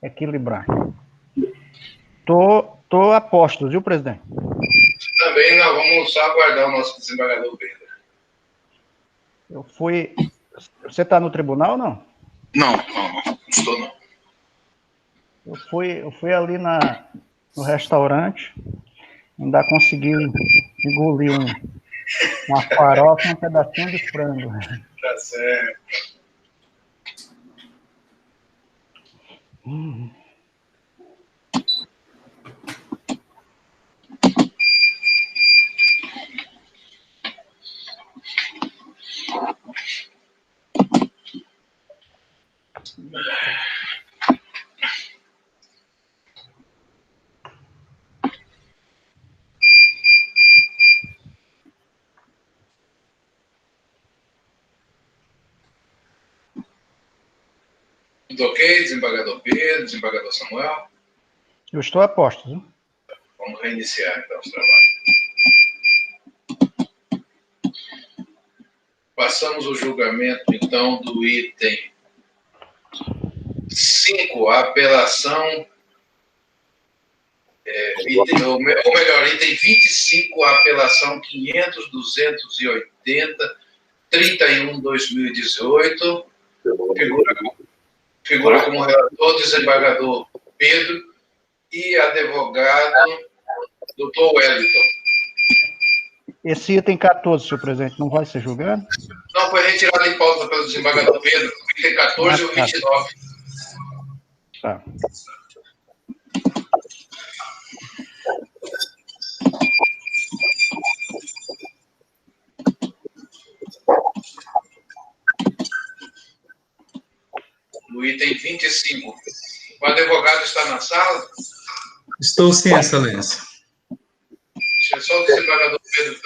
equilibrar. Tô a postos, viu, presidente? Também nós vamos só aguardar o nosso desembargador Pedro. Você está no tribunal ou não? Não estou não. Eu fui ali no restaurante, ainda consegui engolir uma farofa e um pedacinho de frango. Tá certo. Tudo ok, desembargador Pedro, desembargador Samuel? Eu estou a postos, viu? Vamos reiniciar, então, os trabalhos. Passamos o julgamento, então, do item 5, a apelação, item 25, a apelação 500.280/31/2018, figura como relator, desembargador Pedro e advogado, doutor Wellington. Esse item 14, senhor presidente, não vai ser julgado? Não, foi retirado em pauta pelo desembargador Pedro, o item 14 e o 29. Tá. No item 25. O advogado está na sala? Estou sim, excelência. Deixa só o desembargador Pedro.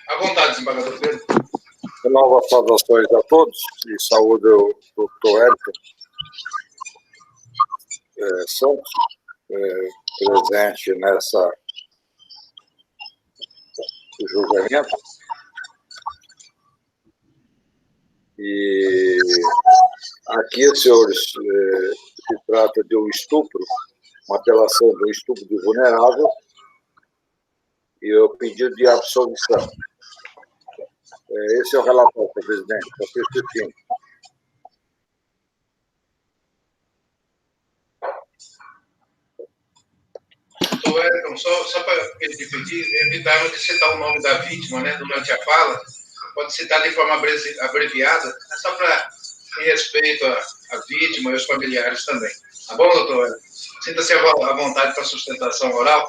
À vontade, desembargador Pedro. Novas saudações a todos e saúde ao doutor Wellington Santos, presente nessa julgamento. E aqui, senhores, se trata de um estupro, uma apelação de um estupro de vulnerável e o pedido de absolvição. Esse é o relatório, presidente, para persistir. Wellington, só para pedir, evitaram de citar o nome da vítima, né, durante a fala. Pode citar de forma abreviada, só para em respeito à vítima e aos familiares também. Tá bom, doutor Wellington? Sinta-se à vontade para a sustentação oral.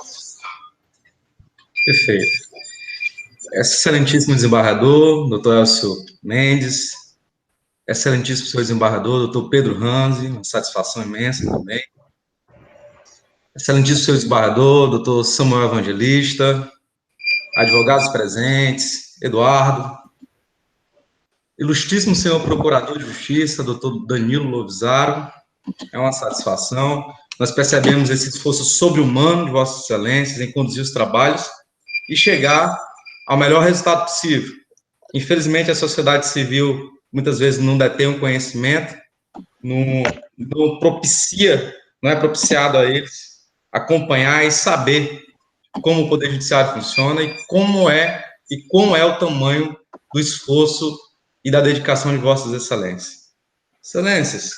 Perfeito. Excelentíssimo desembargador, doutor Elcio Mendes, excelentíssimo senhor desembargador, doutor Pedro Ranzi, uma satisfação imensa também. Excelentíssimo senhor desembargador, doutor Samuel Evangelista, advogados presentes, Eduardo, ilustríssimo senhor procurador de justiça, doutor Danilo Lovisaro, é uma satisfação. Nós percebemos esse esforço sobre-humano de vossas excelências em conduzir os trabalhos e chegar ao melhor resultado possível. Infelizmente, a sociedade civil muitas vezes não detém o conhecimento, não é propiciado a eles acompanhar e saber como o Poder Judiciário funciona e como é o tamanho do esforço e da dedicação de vossas excelências. Excelências,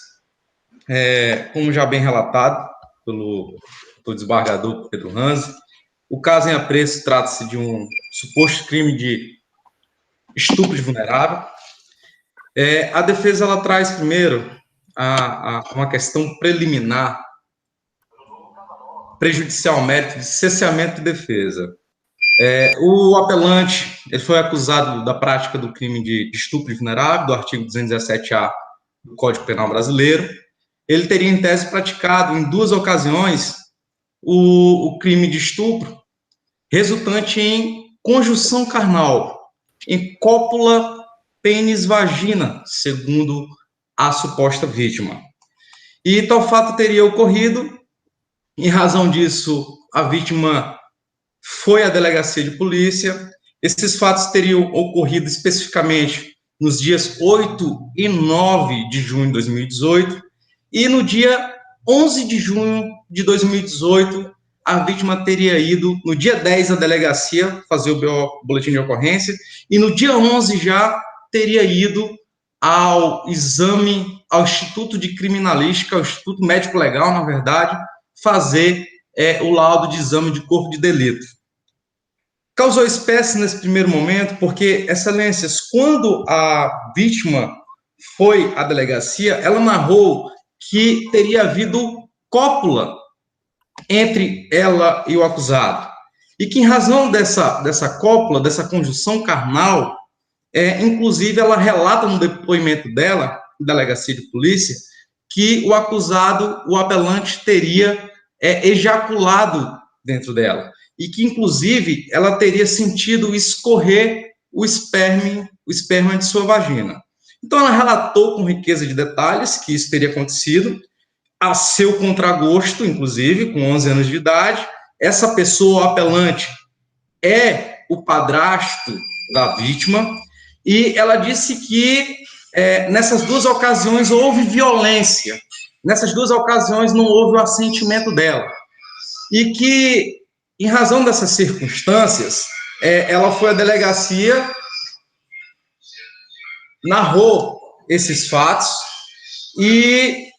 como já bem relatado pelo desembargador Pedro Ranzi, o caso em apreço trata-se de um suposto crime de estupro de vulnerável. A defesa ela traz primeiro uma questão preliminar, prejudicial ao mérito de cesseamento de defesa. O apelante ele foi acusado da prática do crime de estupro de vulnerável, do artigo 217-A do Código Penal Brasileiro. Ele teria, em tese, praticado em 2 ocasiões o crime de estupro, resultante em conjunção carnal, em cópula pênis-vagina, segundo a suposta vítima. E tal fato teria ocorrido, em razão disso, a vítima foi à delegacia de polícia. Esses fatos teriam ocorrido especificamente nos dias 8 e 9 de junho de 2018, e no dia 11 de junho de 2018, a vítima teria ido, no dia 10, à delegacia fazer o boletim de ocorrência, e no dia 11 já teria ido ao exame, ao Instituto de Criminalística, ao Instituto Médico Legal, na verdade, fazer o laudo de exame de corpo de delito. Causou espécie nesse primeiro momento, porque, excelências, quando a vítima foi à delegacia, ela narrou que teria havido cópula entre ela e o acusado, e que, em razão dessa cópula, dessa conjunção carnal, inclusive ela relata no depoimento dela, na delegacia de polícia, que o acusado, o apelante, teria ejaculado dentro dela, e que, inclusive, ela teria sentido escorrer o esperma de sua vagina. Então, ela relatou com riqueza de detalhes que isso teria acontecido, a seu contragosto, inclusive, com 11 anos de idade. Essa pessoa, o apelante, é o padrasto da vítima, e ela disse que nessas duas ocasiões houve violência, nessas duas ocasiões não houve o assentimento dela, e que, em razão dessas circunstâncias, ela foi à delegacia, narrou esses fatos e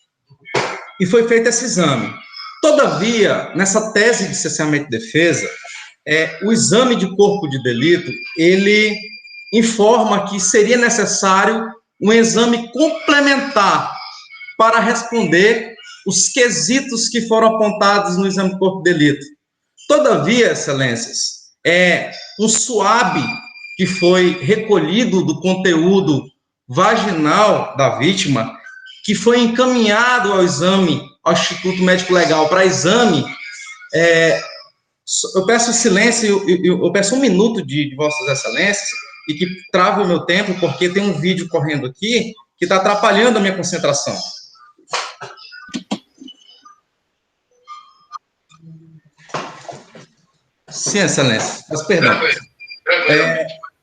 foi feito esse exame. Todavia, nessa tese de cerceamento de defesa, o exame de corpo de delito, ele informa que seria necessário um exame complementar para responder os quesitos que foram apontados no exame de corpo de delito. Todavia, excelências, um suave que foi recolhido do conteúdo vaginal da vítima, que foi encaminhado ao exame, ao Instituto Médico Legal para exame, eu peço silêncio, eu peço 1 minuto de vossas excelências, e que trave o meu tempo, porque tem um vídeo correndo aqui que está atrapalhando a minha concentração. Sim, excelência, mas perdão.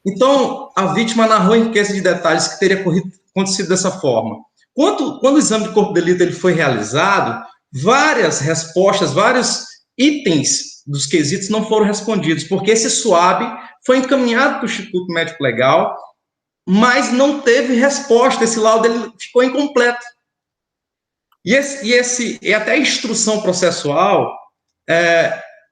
Então, a vítima narrou em riqueza de detalhes que teria acontecido dessa forma. Quando o exame de corpo de delito ele foi realizado, várias respostas, vários itens dos quesitos não foram respondidos, porque esse SUAB foi encaminhado para o Instituto Médico Legal, mas não teve resposta, esse laudo ele ficou incompleto. E até a instrução processual,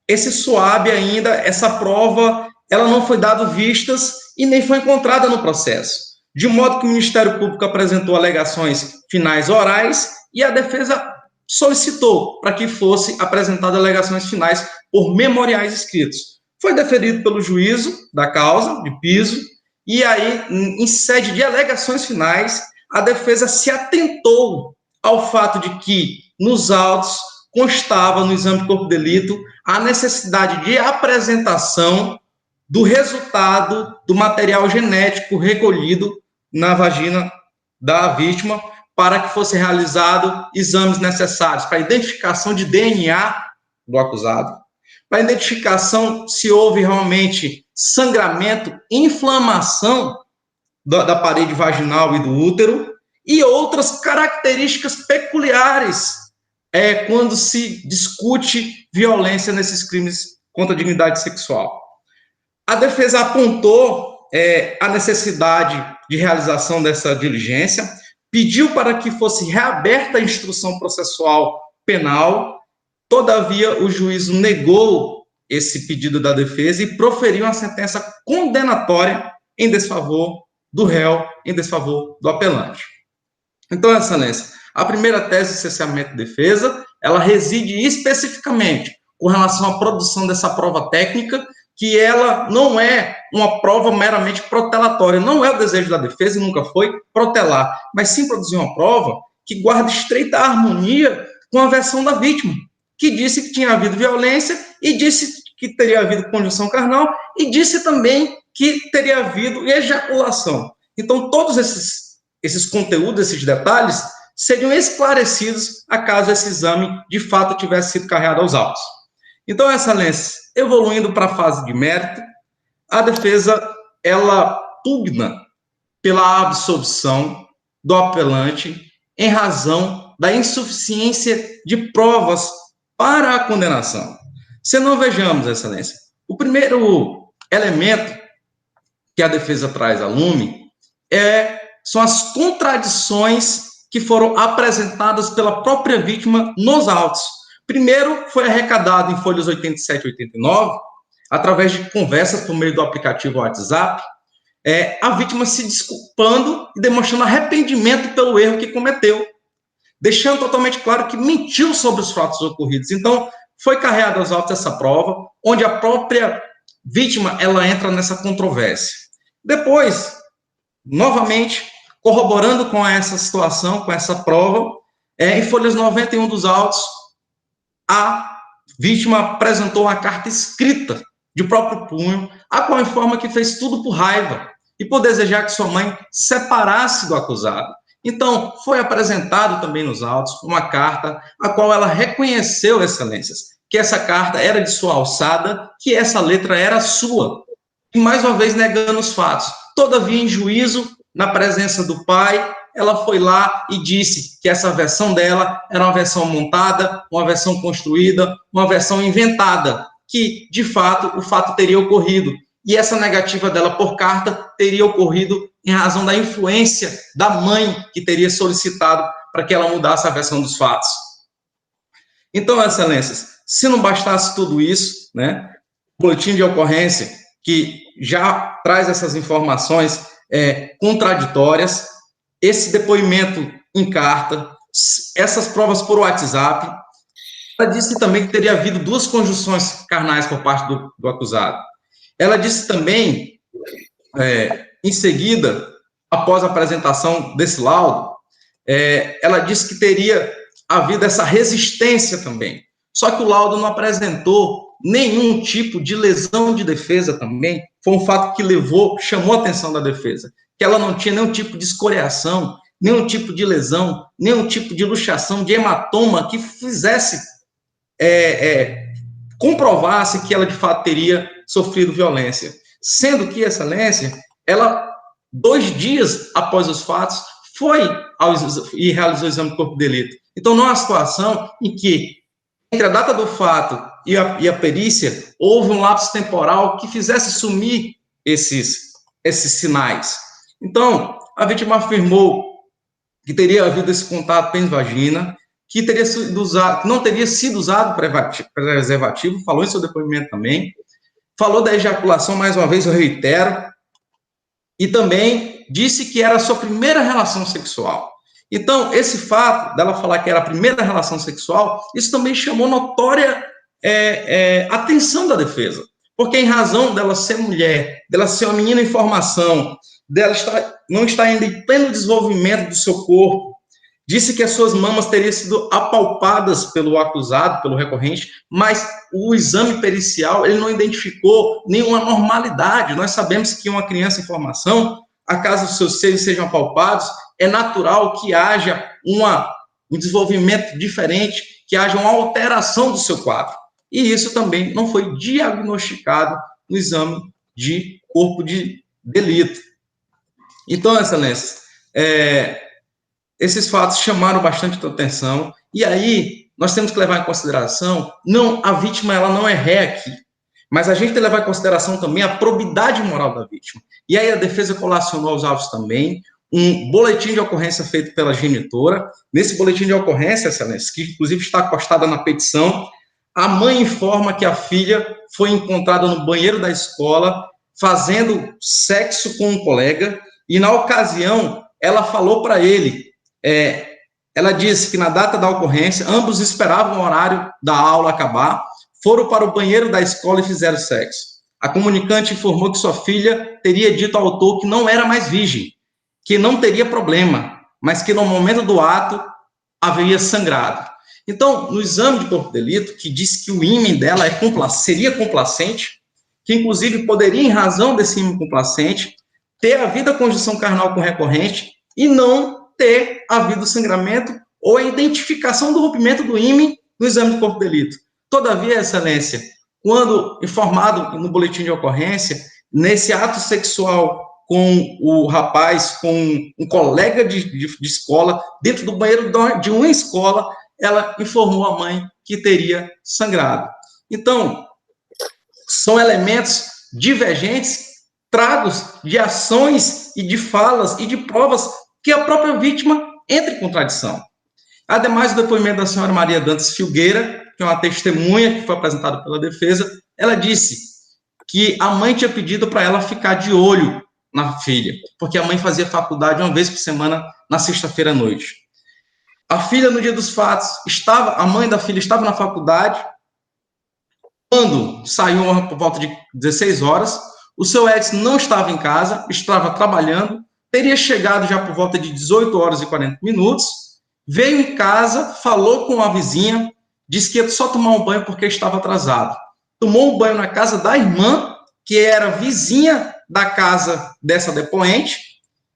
esse SUAB ainda, essa prova, ela não foi dada vistas e nem foi encontrada no processo. De modo que o Ministério Público apresentou alegações finais orais e a defesa solicitou para que fosse apresentadas alegações finais por memoriais escritos. Foi deferido pelo juízo da causa, de piso, e aí, em sede de alegações finais, a defesa se atentou ao fato de que, nos autos, constava no exame de corpo de delito a necessidade de apresentação do resultado do material genético recolhido na vagina da vítima, para que fosse realizado exames necessários para a identificação de DNA do acusado, para a identificação se houve realmente sangramento, inflamação da parede vaginal e do útero, e outras características peculiares quando se discute violência nesses crimes contra a dignidade sexual. A defesa apontou a necessidade de realização dessa diligência, pediu para que fosse reaberta a instrução processual penal, todavia o juízo negou esse pedido da defesa e proferiu uma sentença condenatória em desfavor do réu, em desfavor do apelante. Então, excelência, a primeira tese de cerceamento de defesa, ela reside especificamente com relação à produção dessa prova técnica, que ela não é uma prova meramente protelatória, não é o desejo da defesa e nunca foi protelar, mas sim produzir uma prova que guarda estreita harmonia com a versão da vítima, que disse que tinha havido violência e disse que teria havido conjunção carnal e disse também que teria havido ejaculação. Então, todos esses conteúdos, esses detalhes, seriam esclarecidos acaso esse exame, de fato, tivesse sido carregado aos autos. Então, excelência, evoluindo para a fase de mérito, a defesa, ela pugna pela absolvição do apelante em razão da insuficiência de provas para a condenação. Se não vejamos, Excelência, o primeiro elemento que a defesa traz a lume são as contradições que foram apresentadas pela própria vítima nos autos. Primeiro, foi arrecadado em folhas 87 e 89, através de conversas por meio do aplicativo WhatsApp, a vítima se desculpando e demonstrando arrependimento pelo erro que cometeu, deixando totalmente claro que mentiu sobre os fatos ocorridos. Então, foi carreada aos autos essa prova, onde a própria vítima ela entra nessa controvérsia. Depois, novamente, corroborando com essa situação, com essa prova, em folhas 91 dos autos, a vítima apresentou uma carta escrita de próprio punho, a qual informa que fez tudo por raiva e por desejar que sua mãe separasse do acusado. Então, foi apresentado também nos autos uma carta a qual ela reconheceu, Excelências, que essa carta era de sua alçada, que essa letra era sua, e mais uma vez negando os fatos. Todavia, em juízo, na presença do pai, ela foi lá e disse que essa versão dela era uma versão montada, uma versão construída, uma versão inventada, que, de fato, o fato teria ocorrido. E essa negativa dela por carta teria ocorrido em razão da influência da mãe que teria solicitado para que ela mudasse a versão dos fatos. Então, Excelências, se não bastasse tudo isso, né, o boletim de ocorrência, que já traz essas informações contraditórias, esse depoimento em carta, essas provas por WhatsApp, ela disse também que teria havido 2 conjunções carnais por parte do acusado. Ela disse também, em seguida, após a apresentação desse laudo, ela disse que teria havido essa resistência também. Só que o laudo não apresentou nenhum tipo de lesão de defesa também. Foi um fato que chamou a atenção da defesa, que ela não tinha nenhum tipo de escoriação, nenhum tipo de lesão, nenhum tipo de luxação, de hematoma que fizesse, comprovasse que ela de fato teria sofrido violência. Sendo que, Excelência, ela, 2 dias após os fatos, foi e realizou o exame de corpo de delito. Então, não há situação em que, entre a data do fato e a perícia, houve um lapso temporal que fizesse sumir esses sinais. Então, a vítima afirmou que teria havido esse contato pênis-vagina, que não teria sido usado preservativo, falou em seu depoimento também, falou da ejaculação, mais uma vez, eu reitero, e também disse que era a sua primeira relação sexual. Então, esse fato dela falar que era a primeira relação sexual, isso também chamou notória atenção da defesa, porque em razão dela ser mulher, dela ser uma menina em formação, dela não estar ainda em pleno desenvolvimento do seu corpo, disse que as suas mamas teriam sido apalpadas pelo acusado, pelo recorrente, mas o exame pericial, ele não identificou nenhuma normalidade. Nós sabemos que uma criança em formação, acaso os seus seios sejam apalpados, é natural que haja um desenvolvimento diferente, que haja uma alteração do seu quadro. E isso também não foi diagnosticado no exame de corpo de delito. Então, Excelência, esses fatos chamaram bastante atenção, e aí nós temos que levar em consideração, a vítima ela não é ré aqui, mas a gente tem que levar em consideração também a probidade moral da vítima. E aí a defesa colacionou aos autos também um boletim de ocorrência feito pela genitora. Nesse boletim de ocorrência, Excelência, que inclusive está acostada na petição, a mãe informa que a filha foi encontrada no banheiro da escola fazendo sexo com um colega, e na ocasião ela falou para ele, ela disse que na data da ocorrência, ambos esperavam o horário da aula acabar, foram para o banheiro da escola e fizeram sexo. A comunicante informou que sua filha teria dito ao autor que não era mais virgem, que não teria problema, mas que no momento do ato havia sangrado. Então, no exame de corpo de delito, que diz que o ímen dela seria complacente, que inclusive poderia, em razão desse ímen complacente, ter havido a conjunção carnal com o recorrente e não ter havido sangramento ou a identificação do rompimento do ímen no exame de corpo de delito. Todavia, Excelência, quando informado no boletim de ocorrência, nesse ato sexual com o rapaz, com um colega de escola, dentro do banheiro de uma escola, ela informou a mãe que teria sangrado. Então, são elementos divergentes, tragos de ações e de falas e de provas que a própria vítima entra em contradição. Ademais, o depoimento da senhora Maria Dantas Filgueira, que é uma testemunha que foi apresentada pela defesa, ela disse que a mãe tinha pedido para ela ficar de olho na filha, porque a mãe fazia faculdade uma vez por semana, na sexta-feira à noite. A filha, no dia dos fatos, a mãe da filha estava na faculdade, quando saiu por volta de 16 horas, o seu Edson não estava em casa, estava trabalhando, teria chegado já por volta de 18 horas e 40 minutos, veio em casa, falou com a vizinha, disse que ia só tomar um banho porque estava atrasado. Tomou um banho na casa da irmã, que era vizinha da casa dessa depoente,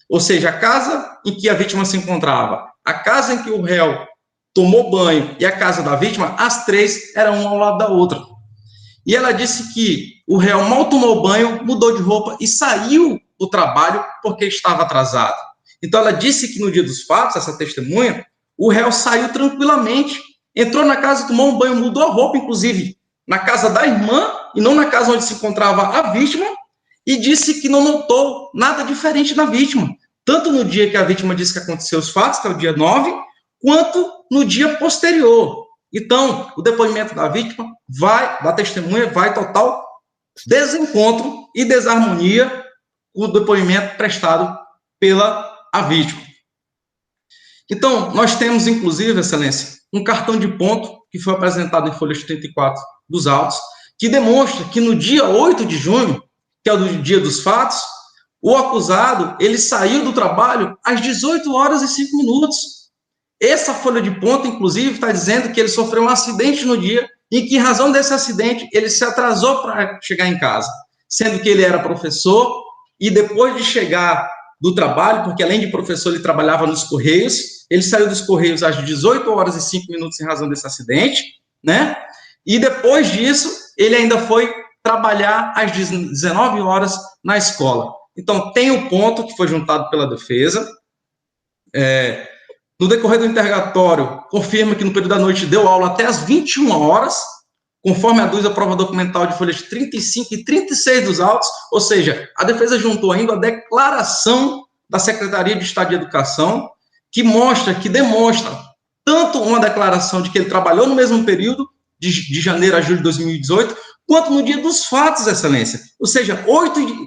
ou seja, a casa em que a vítima se encontrava, a casa em que o réu tomou banho e a casa da vítima, as três eram uma ao lado da outra. E ela disse que o réu mal tomou banho, mudou de roupa e saiu do trabalho porque estava atrasado. Então, ela disse que no dia dos fatos, essa testemunha, o réu saiu tranquilamente, entrou na casa, tomou um banho, mudou a roupa, inclusive, na casa da irmã e não na casa onde se encontrava a vítima, e disse que não notou nada diferente na vítima, tanto no dia que a vítima disse que aconteceu os fatos, que é o dia 9, quanto no dia posterior. Então, o depoimento da vítima da testemunha, vai total desencontro e desarmonia com o depoimento prestado pela vítima. Então, nós temos, inclusive, Excelência, um cartão de ponto que foi apresentado em folha 34 dos autos, que demonstra que no dia 8 de junho, que é o dia dos fatos, o acusado, ele saiu do trabalho às 18 horas e 5 minutos. Essa folha de ponto, inclusive, está dizendo que ele sofreu um acidente no dia e que, em razão desse acidente, ele se atrasou para chegar em casa, sendo que ele era professor e, depois de chegar do trabalho, porque além de professor, ele trabalhava nos Correios, ele saiu dos Correios às 18 horas e 5 minutos em razão desse acidente, né? E depois disso, ele ainda foi trabalhar às 19 horas na escola. Então, tem o ponto que foi juntado pela defesa. No decorrer do interrogatório, confirma que no período da noite deu aula até às 21 horas, conforme aduz a prova documental de folhas 35 e 36 dos autos, ou seja, a defesa juntou ainda a declaração da Secretaria de Estado de Educação, que demonstra tanto uma declaração de que ele trabalhou no mesmo período, de janeiro a julho de 2018, quanto no dia dos fatos, Excelência. Ou seja,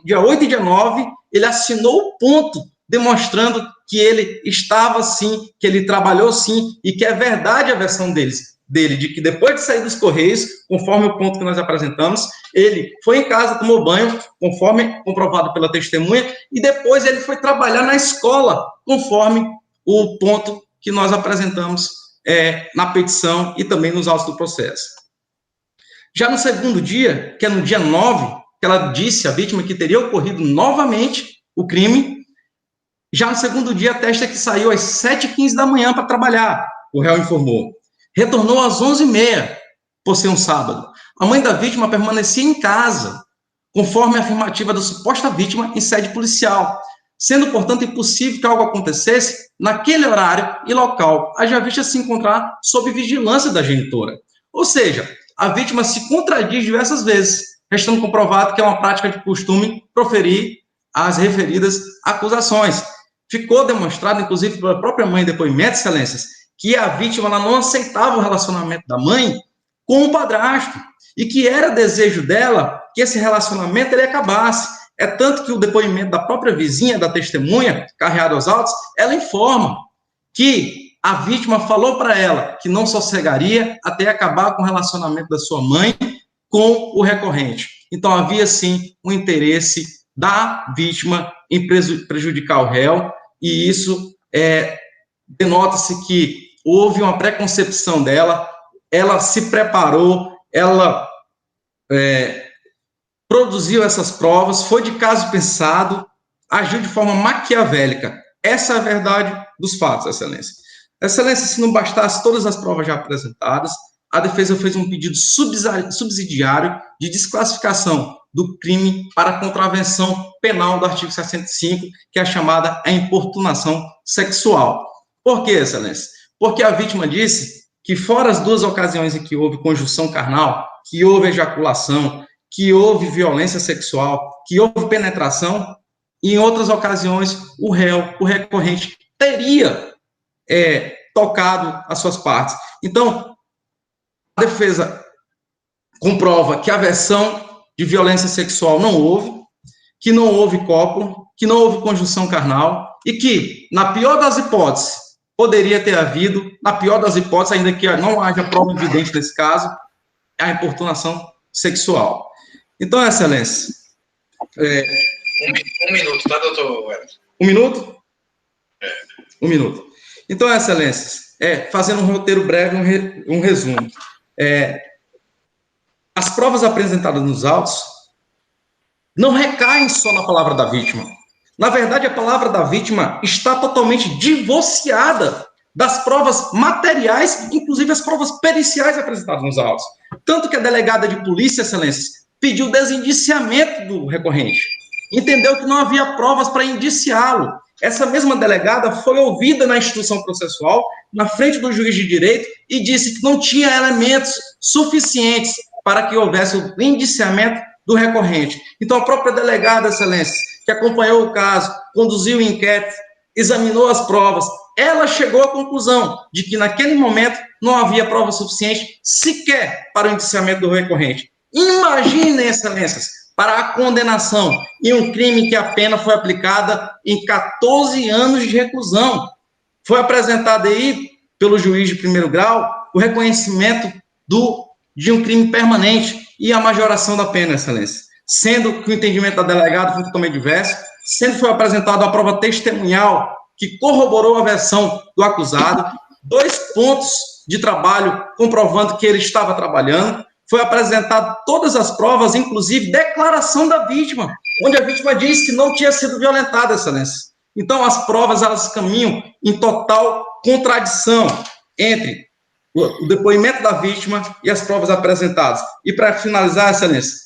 dia 8 e dia 9, ele assinou o ponto, demonstrando que ele estava sim, que ele trabalhou sim, e que é verdade a versão dele, de que depois de sair dos Correios, conforme o ponto que nós apresentamos, ele foi em casa, tomou banho, conforme comprovado pela testemunha, e depois ele foi trabalhar na escola, conforme o ponto que nós apresentamos na petição e também nos autos do processo. Já no segundo dia, que é no dia 9, que ela disse à vítima que teria ocorrido novamente o crime, já no segundo dia atesta que saiu às 7h15 da manhã para trabalhar, o réu informou. Retornou às 11h30, por ser um sábado. A mãe da vítima permanecia em casa, conforme a afirmativa da suposta vítima em sede policial, sendo, portanto, impossível que algo acontecesse naquele horário e local, haja vista se encontrar sob vigilância da genitora. Ou seja, a vítima se contradiz diversas vezes, restando comprovado que é uma prática de costume proferir as referidas acusações. Ficou demonstrado, inclusive, pela própria mãe em depoimento, Excelências, que a vítima ela não aceitava o relacionamento da mãe com o padrasto, e que era desejo dela que esse relacionamento ele acabasse. É tanto que o depoimento da própria vizinha, da testemunha, carreado aos autos, ela informa que a vítima falou para ela que não sossegaria até acabar com o relacionamento da sua mãe com o recorrente. Então, havia, sim, um interesse da vítima em prejudicar o réu, e isso denota-se que houve uma preconcepção dela, ela se preparou, ela produziu essas provas, foi de caso pensado, agiu de forma maquiavélica. Essa é a verdade dos fatos, Excelência. Excelência, se não bastasse todas as provas já apresentadas, a defesa fez um pedido subsidiário de desclassificação do crime para contravenção penal do artigo 65, que é a chamada importunação sexual. Por quê, excelência? Porque a vítima disse que, fora as 2 ocasiões em que houve conjunção carnal, que houve ejaculação, que houve violência sexual, que houve penetração, em outras ocasiões o réu, o recorrente, teria tocado as suas partes. Então, a defesa comprova que a versão de violência sexual não houve, que não houve cópulo, que não houve conjunção carnal e que, na pior das hipóteses, poderia ter havido, na pior das hipóteses, ainda que não haja prova evidente nesse caso, a importunação sexual. Então, excelência... Um minuto, tá, doutor Wellington? 1 minuto? 1 minuto. Então, excelência, fazendo um roteiro breve, um resumo. As provas apresentadas nos autos não recaem só na palavra da vítima. Na verdade, a palavra da vítima está totalmente divorciada das provas materiais, inclusive as provas periciais apresentadas nos autos. Tanto que a delegada de polícia, excelências, pediu desindiciamento do recorrente. Entendeu que não havia provas para indiciá-lo. Essa mesma delegada foi ouvida na instrução processual, na frente do juiz de direito, e disse que não tinha elementos suficientes para que houvesse o indiciamento do recorrente. Então, a própria delegada, excelência, que acompanhou o caso, conduziu o inquérito, examinou as provas, ela chegou à conclusão de que, naquele momento, não havia prova suficiente sequer para o indiciamento do recorrente. Imaginem, excelências, para a condenação em um crime que a pena foi aplicada em 14 anos de reclusão. Foi apresentado aí, pelo juiz de primeiro grau, o reconhecimento de um crime permanente e a majoração da pena, excelência. Sendo que o entendimento da delegada foi totalmente diverso, sendo que foi apresentada a prova testemunhal que corroborou a versão do acusado, 2 pontos de trabalho comprovando que ele estava trabalhando, foi apresentado todas as provas, inclusive declaração da vítima, onde a vítima diz que não tinha sido violentada, excelência. Então, as provas, elas caminham em total contradição entre o depoimento da vítima e as provas apresentadas. E, para finalizar, excelência,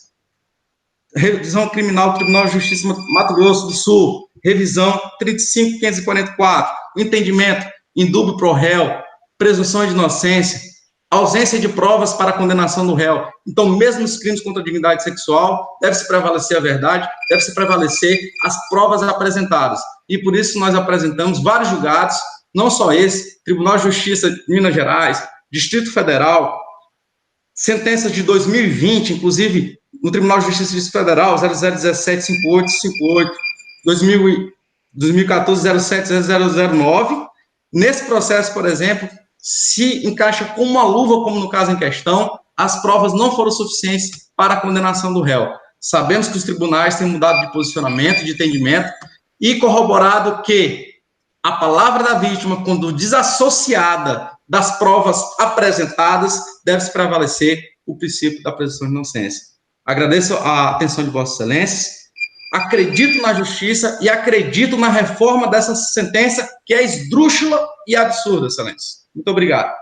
revisão criminal do Tribunal de Justiça Mato Grosso do Sul, revisão 35.544, entendimento em dúbio pro réu, presunção de inocência, ausência de provas para a condenação do réu. Então, mesmo nos crimes contra a dignidade sexual, deve-se prevalecer a verdade, deve-se prevalecer as provas apresentadas. E por isso nós apresentamos vários julgados, não só esse, Tribunal de Justiça de Minas Gerais, Distrito Federal, sentenças de 2020, inclusive no Tribunal de Justiça do Distrito Federal, 00175858, 2014, 070009. Nesse processo, por exemplo, se encaixa como uma luva, como no caso em questão, as provas não foram suficientes para a condenação do réu. Sabemos que os tribunais têm mudado de posicionamento, de entendimento, e corroborado que a palavra da vítima, quando desassociada das provas apresentadas, deve-se prevalecer o princípio da presunção de inocência. Agradeço a atenção de Vossas Excelências, acredito na justiça e acredito na reforma dessa sentença, que é esdrúxula e absurda, Excelência. Muito obrigado.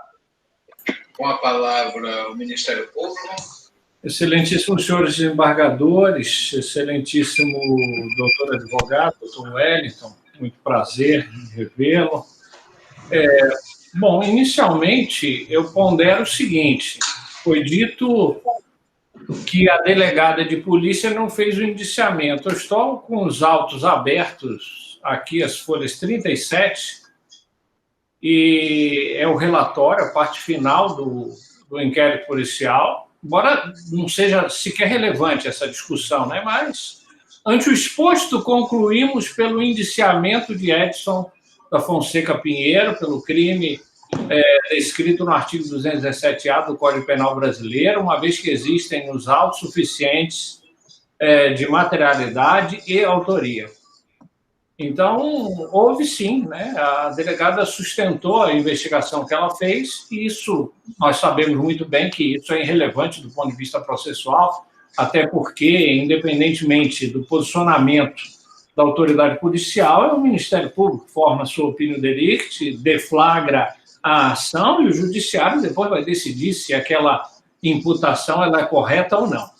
Com a palavra, o Ministério Público. Excelentíssimos senhores desembargadores, excelentíssimo doutor advogado, doutor Wellington, muito prazer em revê-lo. Bom, inicialmente, eu pondero o seguinte: foi dito que a delegada de polícia não fez o indiciamento. Eu estou com os autos abertos aqui, as folhas 37, e é o relatório, a parte final do inquérito policial, embora não seja sequer relevante essa discussão, né? Mas, ante o exposto, concluímos pelo indiciamento de Edson da Fonseca Pinheiro, pelo crime descrito no artigo 217-A do Código Penal Brasileiro, uma vez que existem nos autos suficientes de materialidade e autoria. Então, houve sim, né? A delegada sustentou a investigação que ela fez, e isso, nós sabemos muito bem que isso é irrelevante do ponto de vista processual, até porque, independentemente do posicionamento da autoridade policial, é o Ministério Público que forma a sua opinião delicti, deflagra a ação, e o judiciário depois vai decidir se aquela imputação ela é correta ou não.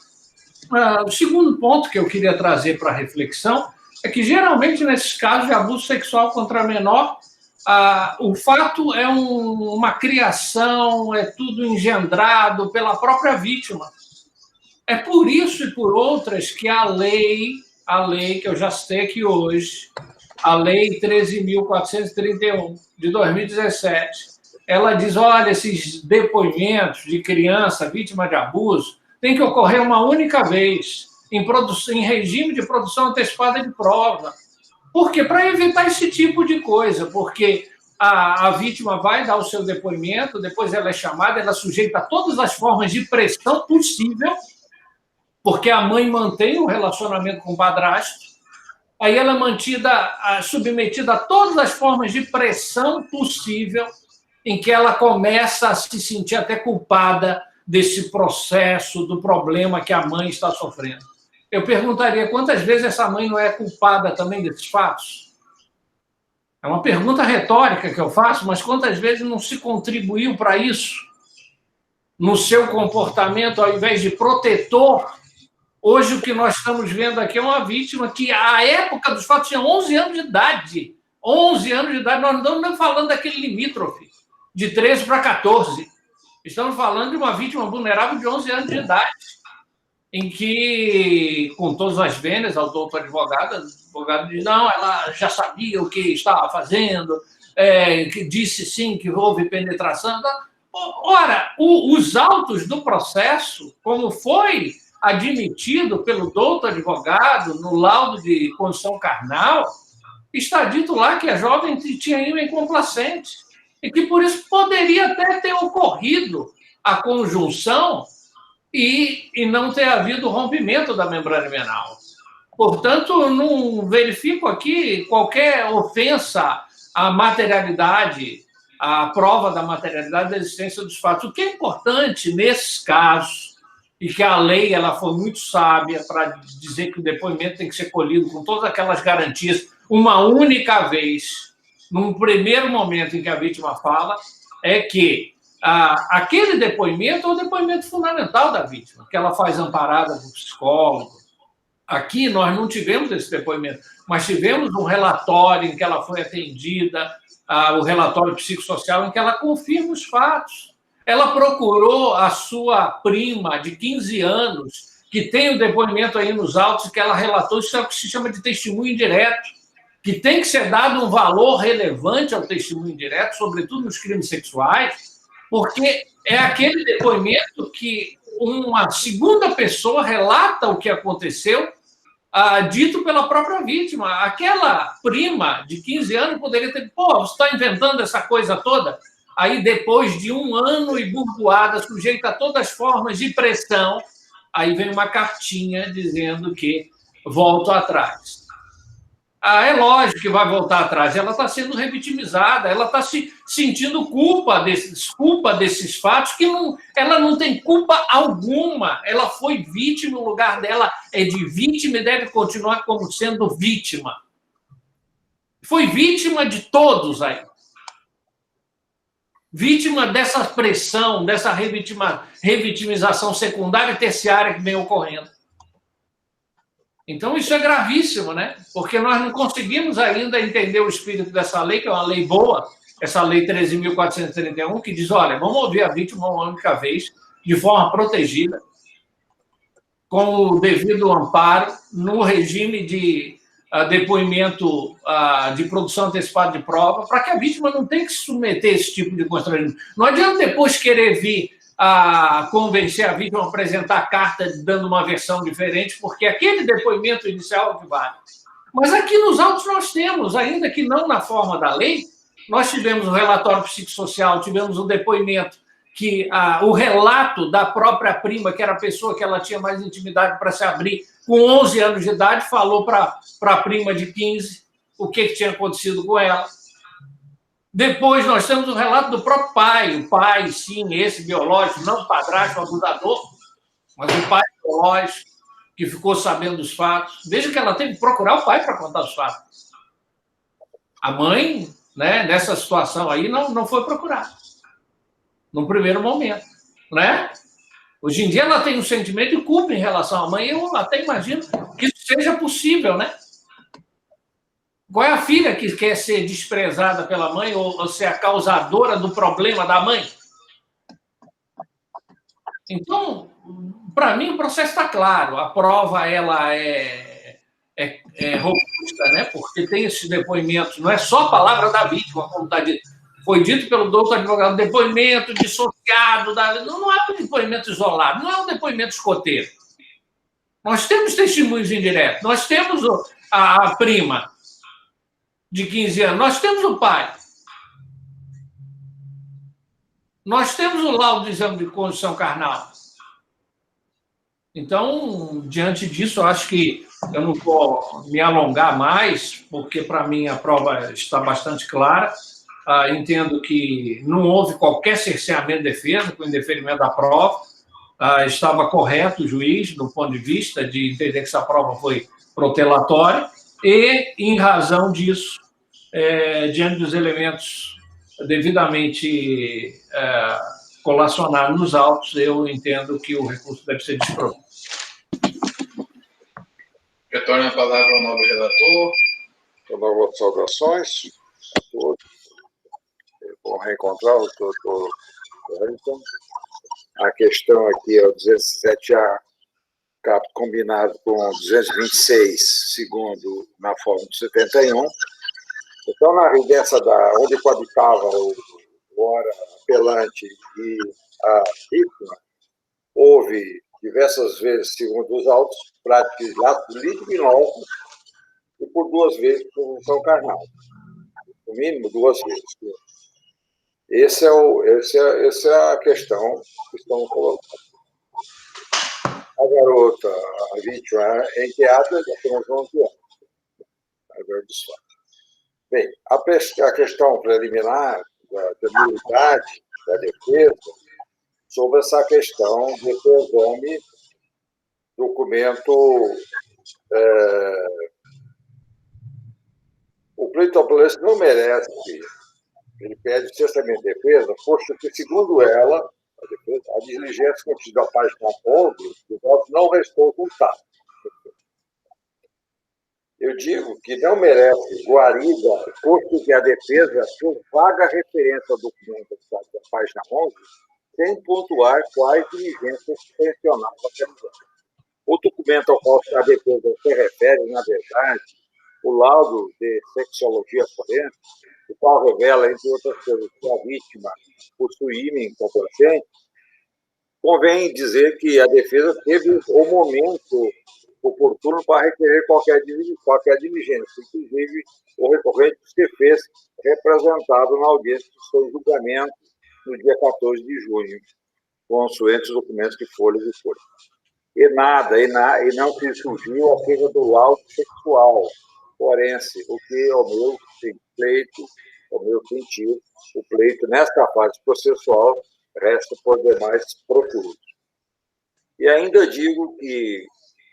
O segundo ponto que eu queria trazer para a reflexão é que, geralmente, nesses casos de abuso sexual contra menor, o fato é uma criação, é tudo engendrado pela própria vítima. É por isso e por outras que a lei que eu já citei aqui hoje, a Lei 13.431, de 2017, ela diz, olha, esses depoimentos de criança vítima de abuso tem que ocorrer uma única vez, em regime de produção antecipada de prova. Por quê? Para evitar esse tipo de coisa, porque a vítima vai dar o seu depoimento, depois ela é chamada, ela é sujeita a todas as formas de pressão possível, porque a mãe mantém o relacionamento com o padrasto, aí ela é submetida a todas as formas de pressão possível, em que ela começa a se sentir até culpada desse processo, do problema que a mãe está sofrendo. Eu perguntaria quantas vezes essa mãe não é culpada também desses fatos? É uma pergunta retórica que eu faço, mas quantas vezes não se contribuiu para isso? No seu comportamento, ao invés de protetor, hoje o que nós estamos vendo aqui é uma vítima que, à época dos fatos, tinha 11 anos de idade. 11 anos de idade, nós não estamos nem falando daquele limítrofe, de 13 para 14. Estamos falando de uma vítima vulnerável de 11 anos de idade, em que, com todas as vênias, o doutor advogado diz, não, ela já sabia o que estava fazendo, que disse sim que houve penetração. Ora, os autos do processo, como foi admitido pelo doutor advogado no laudo de condição carnal, está dito lá que a jovem tinha ímã complacente e que, por isso, poderia até ter ocorrido a conjunção e não ter havido rompimento da membrana himenal. Portanto, não verifico aqui qualquer ofensa à materialidade, à prova da materialidade da existência dos fatos. O que é importante nesses casos, e que a lei ela foi muito sábia para dizer que o depoimento tem que ser colhido com todas aquelas garantias, uma única vez, num primeiro momento em que a vítima fala, é que aquele depoimento é o depoimento fundamental da vítima, que ela faz amparada do psicólogo. Aqui nós não tivemos esse depoimento, mas tivemos um relatório em que ela foi atendida, o relatório psicossocial em que ela confirma os fatos. Ela procurou a sua prima de 15 anos, que tem o depoimento aí nos autos, que ela relatou, isso é o que se chama de testemunho indireto, que tem que ser dado um valor relevante ao testemunho indireto, sobretudo nos crimes sexuais, porque é aquele depoimento que uma segunda pessoa relata o que aconteceu, dito pela própria vítima. Aquela prima de 15 anos poderia ter, você está inventando essa coisa toda? Aí, depois de 1 ano e burdoada, sujeita a todas as formas de pressão, aí vem uma cartinha dizendo que volto atrás. É lógico que vai voltar atrás, ela está sendo revitimizada, ela está se sentindo culpa desses fatos, que ela não tem culpa alguma, ela foi vítima, o lugar dela é de vítima e deve continuar como sendo vítima. Foi vítima de todos aí. Vítima dessa pressão, dessa revitimização secundária e terciária que vem ocorrendo. Então, isso é gravíssimo, né? Porque nós não conseguimos ainda entender o espírito dessa lei, que é uma lei boa, essa lei 13.431, que diz, olha, vamos ouvir a vítima uma única vez, de forma protegida, com o devido amparo, no regime de depoimento de produção antecipada de prova, para que a vítima não tenha que se submeter a esse tipo de constrangimento. Não adianta depois querer vir convencer a vítima a apresentar carta dando uma versão diferente, porque aquele depoimento inicial é o que vale. Mas aqui nos autos nós temos, ainda que não na forma da lei, nós tivemos o relatório psicossocial, tivemos o depoimento, o relato da própria prima, que era a pessoa que ela tinha mais intimidade para se abrir, com 11 anos de idade, falou para a prima de 15 o que tinha acontecido com ela. Depois nós temos o relato do próprio pai, o pai, sim, esse biológico, não o padrasto, o abusador, mas o pai biológico, que ficou sabendo dos fatos. Veja que ela teve que procurar o pai para contar os fatos. A mãe, né, nessa situação aí, não foi procurar, no primeiro momento, né? Hoje em dia ela tem um sentimento de culpa em relação à mãe, eu até imagino que isso seja possível, né? Qual é a filha que quer ser desprezada pela mãe ou ser a causadora do problema da mãe? Então, para mim, o processo está claro. A prova ela é robusta, né? Porque tem esses depoimentos, não é só a palavra da vítima, como está dito. Foi dito pelo doutor advogado, depoimento dissociado, não é um depoimento isolado, não é um depoimento escoteiro. Nós temos testemunhos indiretos, nós temos a prima de 15 anos, nós temos o pai. Nós temos o laudo do exame de condição carnal. Então, diante disso, eu acho que eu não vou me alongar mais, porque, para mim, a prova está bastante clara. Entendo que não houve qualquer cerceamento de defesa com o indeferimento da prova. Estava correto o juiz, do ponto de vista de entender que essa prova foi protelatória, e, em razão disso, diante dos elementos devidamente colacionados nos autos, eu entendo que o recurso deve ser desprovido. Retorno a palavra ao novo relator. Novas saudações a todos. Vou reencontrar o doutor Wellington. A questão aqui é o 207A, combinado com 226, segundo na fórmula 71. Então, na residência onde coabitava o ora apelante e a vítima, houve diversas vezes, segundo os autos, práticas de atos liminosos e por 2 vezes conjunção carnal. No mínimo 2 vezes. Essa é a questão que estamos colocando. A garota, a vítima, é enteada já temos 11 anos. Agora desfaz. Bem, a questão preliminar da nulidade da defesa sobre essa questão de exame documento. O pleito apelante não merece, ele pede cessamento de defesa, posto que, segundo ela, a diligência contida na página 11, o voto não restou ocultado. Eu digo que não merece guarida, posto que a defesa fez vaga referência ao documento da página 11, sem pontuar quais diligências tensionava a realizar. O documento ao qual a defesa se refere, na verdade, o laudo de sexologia forense, o qual revela, entre outras coisas, que a vítima possui ímã complacente. Convém dizer que a defesa teve o momento oportuno para requerer qualquer diligência, inclusive o recorrente se fez representado na audiência de seu julgamento no dia 14 de junho, consoante os documentos de folhas e folhas. E não se surgiu a queixa do laudo sexual forense, o que, ao meu sentido, o pleito, nesta fase processual, resta por demais procuros. E ainda digo que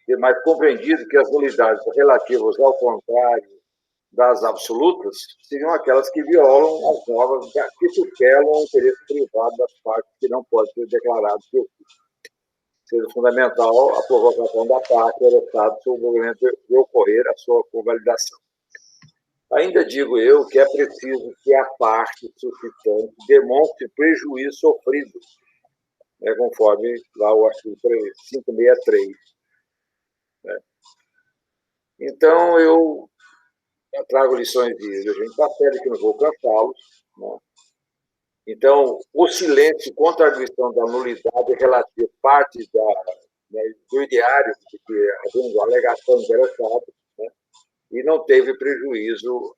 é mais compreendido que as nulidades relativas ao contrário das absolutas seriam aquelas que violam as normas que tutelam o interesse privado das partes que não pode ser declarado de ofício. Seja fundamental a provocação da parte ao Estado sobre o momento de ocorrer a sua convalidação. Ainda digo eu que é preciso que a parte suscitante demonstre prejuízo sofrido, conforme lá o artigo 563. Então, eu trago lições de gente da série que não vou cansá-los. Então, o silêncio contra a arguição da nulidade relativa parte do ideário, porque havendo alegação interessada, e não teve prejuízo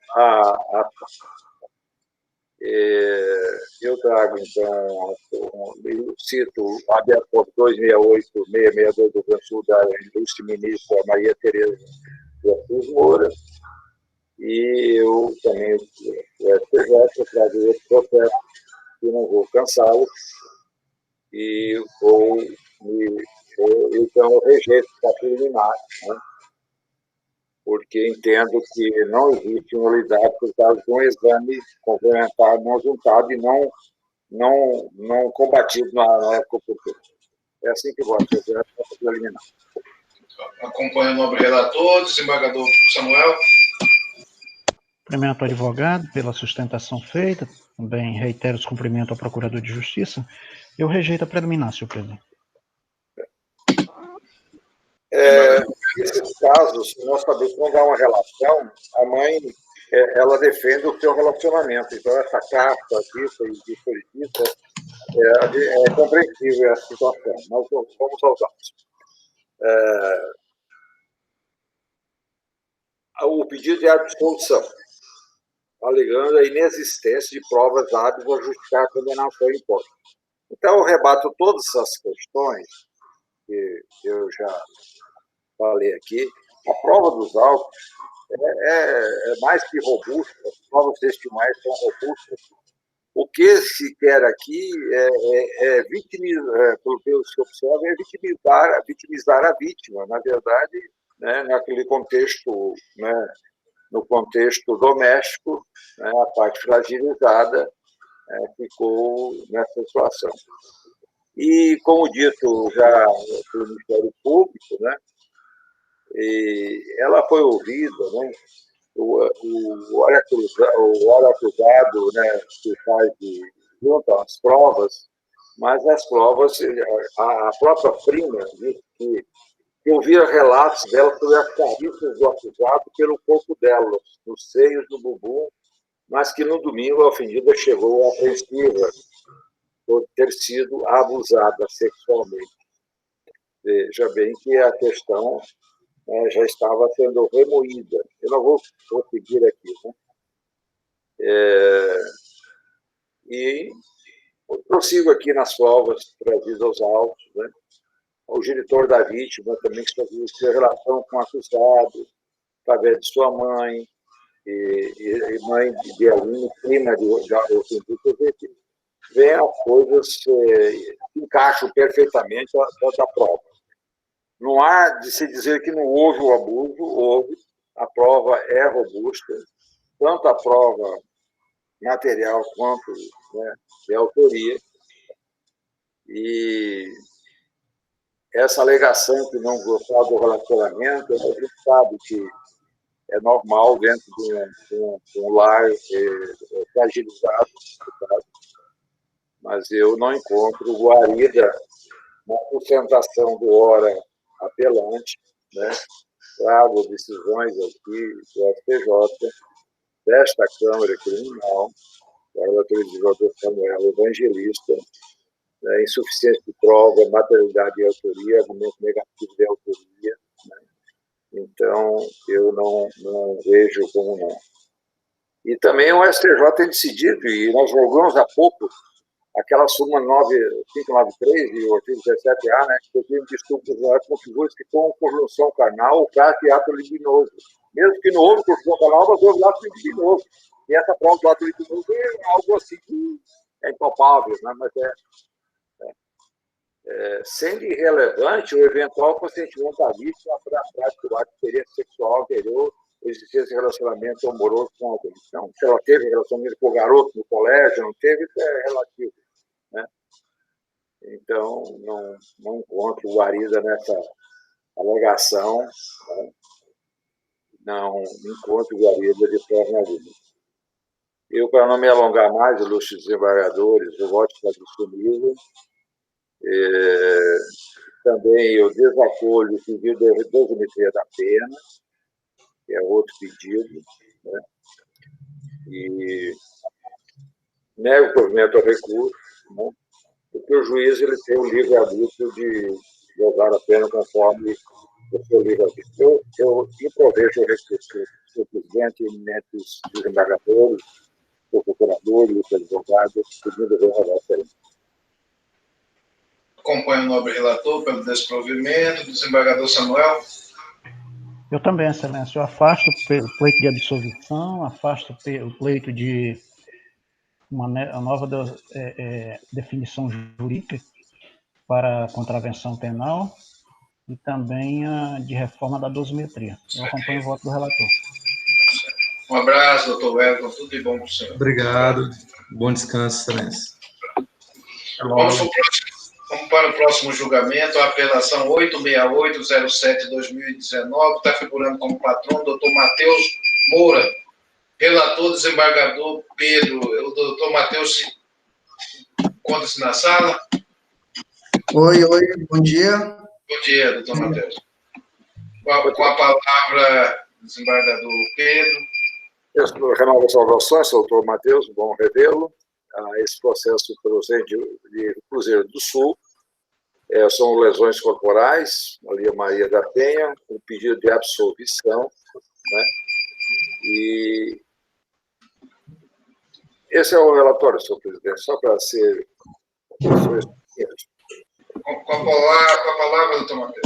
eu trago, então, eu cito o habeas corpus 268-662 do Sul da ilustre ministra Maria Tereza de Assis Moura, e eu também, o STJ, eu trago esse processo, que não vou cansá-lo, e então eu rejeito essa preliminar, porque entendo que não existe nulidade por causa de um exame complementar não juntado e não combatido na época oportuna. É assim que vota, é eliminar. Acompanha o nobre relator, desembargador Samuel. Cumprimento ao advogado pela sustentação feita, também reitero os cumprimentos ao procurador de justiça. Eu rejeito a preliminar, senhor presidente. Nesses casos, nós sabemos que quando há uma relação, a mãe ela defende o seu relacionamento. Então, essa carta, isso, é compreensível essa situação. Nós vamos aos autos. O pedido de absolução, alegando a inexistência de provas hábeis para justificar a condenação em hipótese. Então, eu rebato todas essas questões que eu já falei aqui. A prova dos autos é mais que robusta, as provas testemunhais são robustas. O que se quer aqui vitimizar, pelo que se observa, é vitimizar a vítima. Na verdade, né, naquele contexto, né, no contexto doméstico, né, a parte fragilizada ficou nessa situação. E, como dito já pelo Ministério Público, né, ela foi ouvida, né, o hora acusado, né, que faz junto às provas, mas as provas, a própria prima disse que ouvia relatos dela sobre as carícias do acusado pelo corpo dela, nos seios do bumbum, mas que no domingo a ofendida chegou apreensiva por ter sido abusada sexualmente. Veja bem que a questão já estava sendo remoída. Eu não vou seguir aqui, né? E prossigo aqui nas provas trazidas aos autos, né? O genitor da vítima também estabeleceu relação com o acusado, através de sua mãe, e mãe de Aline, prima de ofendido, vem as coisas que encaixam perfeitamente da prova. Não há de se dizer que não houve o abuso, houve. A prova é robusta, tanto a prova material quanto, né, de autoria. E essa alegação que não gostava do relacionamento, a gente sabe que é normal dentro de um lar fragilizado, mas eu não encontro guarida na sustentação do ora apelante, né? Trago decisões aqui do STJ, desta Câmara Criminal, da relatora de João Samuel Evangelista, né? Insuficiência de prova, materialidade de autoria, argumento negativo de autoria, né? Então, eu não vejo como não. E também o STJ tem decidido, e nós julgamos há pouco, aquela súmula 593 e o artigo 17A, né, que o crime de estupro configura-se que com conjunção carnal o caso de ato libidinoso. Mesmo que não houve conjunção carnal, mas houve ato libidinoso. E essa prova do ato libidinoso é algo assim que é impalpável, né, mas sendo irrelevante o eventual consentimento da vítima para a prática do ato de experiência sexual anterior, existência de relacionamento amoroso com alguém. Então, se ela teve relacionamento com o garoto no colégio, não teve, isso é relativo, né? Então, não encontro guarida nessa alegação, né? Não encontro guarida de forma alguma. Eu, para não me alongar mais, ilustres desembargadores, eu voto para disponível. Também eu desacolho o pedido de dosimetria da pena, que é outro pedido, né? E nego o provimento ao recurso, né? Porque o juiz ele tem o livre-arbítrio de jogar a pena conforme o seu livre-arbítrio. Eu improvejo o recurso, o presidente, eminentes desembargadores, o procurador, o advogado, pedindo de rodar a pena. Acompanho o nobre relator pelo desprovimento. Desembargador Samuel. Eu também, excelência. Eu afasto o pleito de absolvição, afasto o pleito de uma nova definição jurídica para a contravenção penal e também a de reforma da dosimetria. Eu acompanho o voto do relator. Um abraço, doutor Wellington. Tudo de bom para o senhor. Obrigado. Bom descanso, excelência. Vamos para o próximo para o próximo julgamento a apelação 86807-2019, está figurando como patrão o doutor Matheus Moura, relator, desembargador Pedro. O doutor Matheus se encontra-se na sala. Oi, bom dia. Bom dia, doutor Matheus. Com a palavra, desembargador Pedro. Eu renovo as saudações, doutor Matheus, bom revê-lo. Esse processo procede de Cruzeiro do Sul. São lesões corporais, ali a Maria da Penha, com pedido de absolvição, né? E esse é o relatório, senhor presidente, só para ser... Com a palavra, doutor Matheus.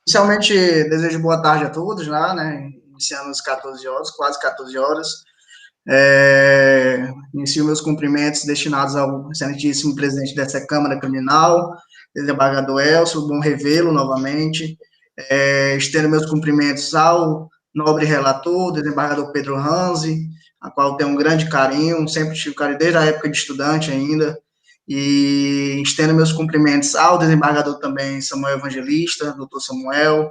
Inicialmente, desejo boa tarde a todos, né? Iniciando às 14 horas, quase 14 horas. Inicio meus cumprimentos destinados ao excelentíssimo presidente dessa Câmara Criminal, desembargador Elcio, bom revê-lo novamente. Estendo meus cumprimentos ao nobre relator, desembargador Pedro Ranzi, a qual tenho um grande carinho, sempre tive carinho desde a época de estudante ainda, e estendo meus cumprimentos ao desembargador também Samuel Evangelista, doutor Samuel,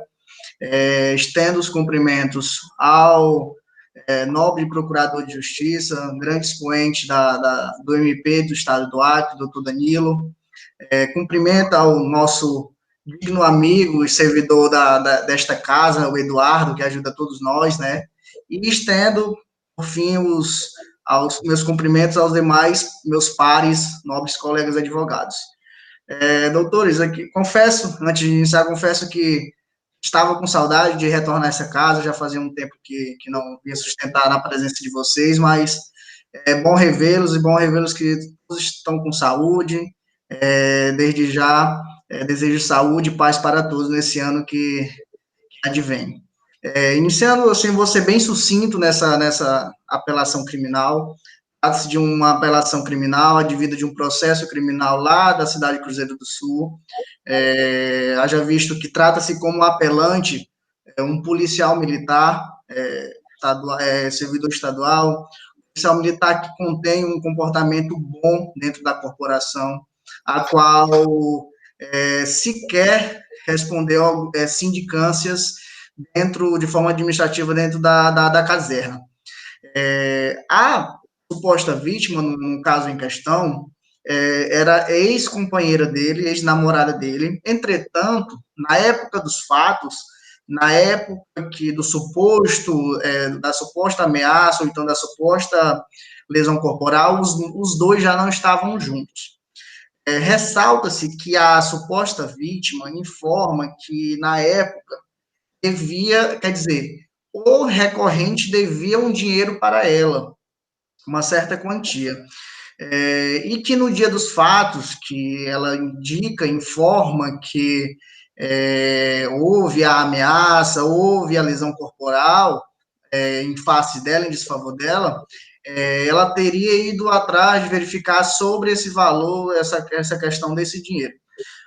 estendo os cumprimentos ao nobre procurador de justiça, um grande expoente do MP do Estado do Acre, doutor Danilo, cumprimento ao nosso digno amigo e servidor desta casa, o Eduardo, que ajuda todos nós, né, e estendo, por fim, aos meus cumprimentos aos demais meus pares, nobres colegas advogados. Doutores, aqui, antes de iniciar, confesso que estava com saudade de retornar a essa casa, já fazia um tempo que não ia sustentar na presença de vocês, mas é bom revê-los, que todos estão com saúde. Desde já, desejo saúde e paz para todos nesse ano que advém. Iniciando, assim, vou ser bem sucinto nessa apelação criminal. Trata-se de uma apelação criminal, advida de um processo criminal lá da cidade de Cruzeiro do Sul. Haja visto que trata-se como apelante um policial militar, servidor estadual, policial militar que contém um comportamento bom dentro da corporação, a qual sequer respondeu sindicâncias de forma administrativa dentro da caserna. A suposta vítima, no caso em questão, era ex-companheira dele, ex-namorada dele. Entretanto, na época dos fatos, na época da suposta ameaça, ou então da suposta lesão corporal, os dois já não estavam juntos. Ressalta-se que a suposta vítima informa que, na época, o recorrente devia um dinheiro para ela, uma certa quantia. E que no dia dos fatos, que ela informa que houve a ameaça, houve a lesão corporal em face dela, em desfavor dela, ela teria ido atrás de verificar sobre esse valor, essa questão desse dinheiro.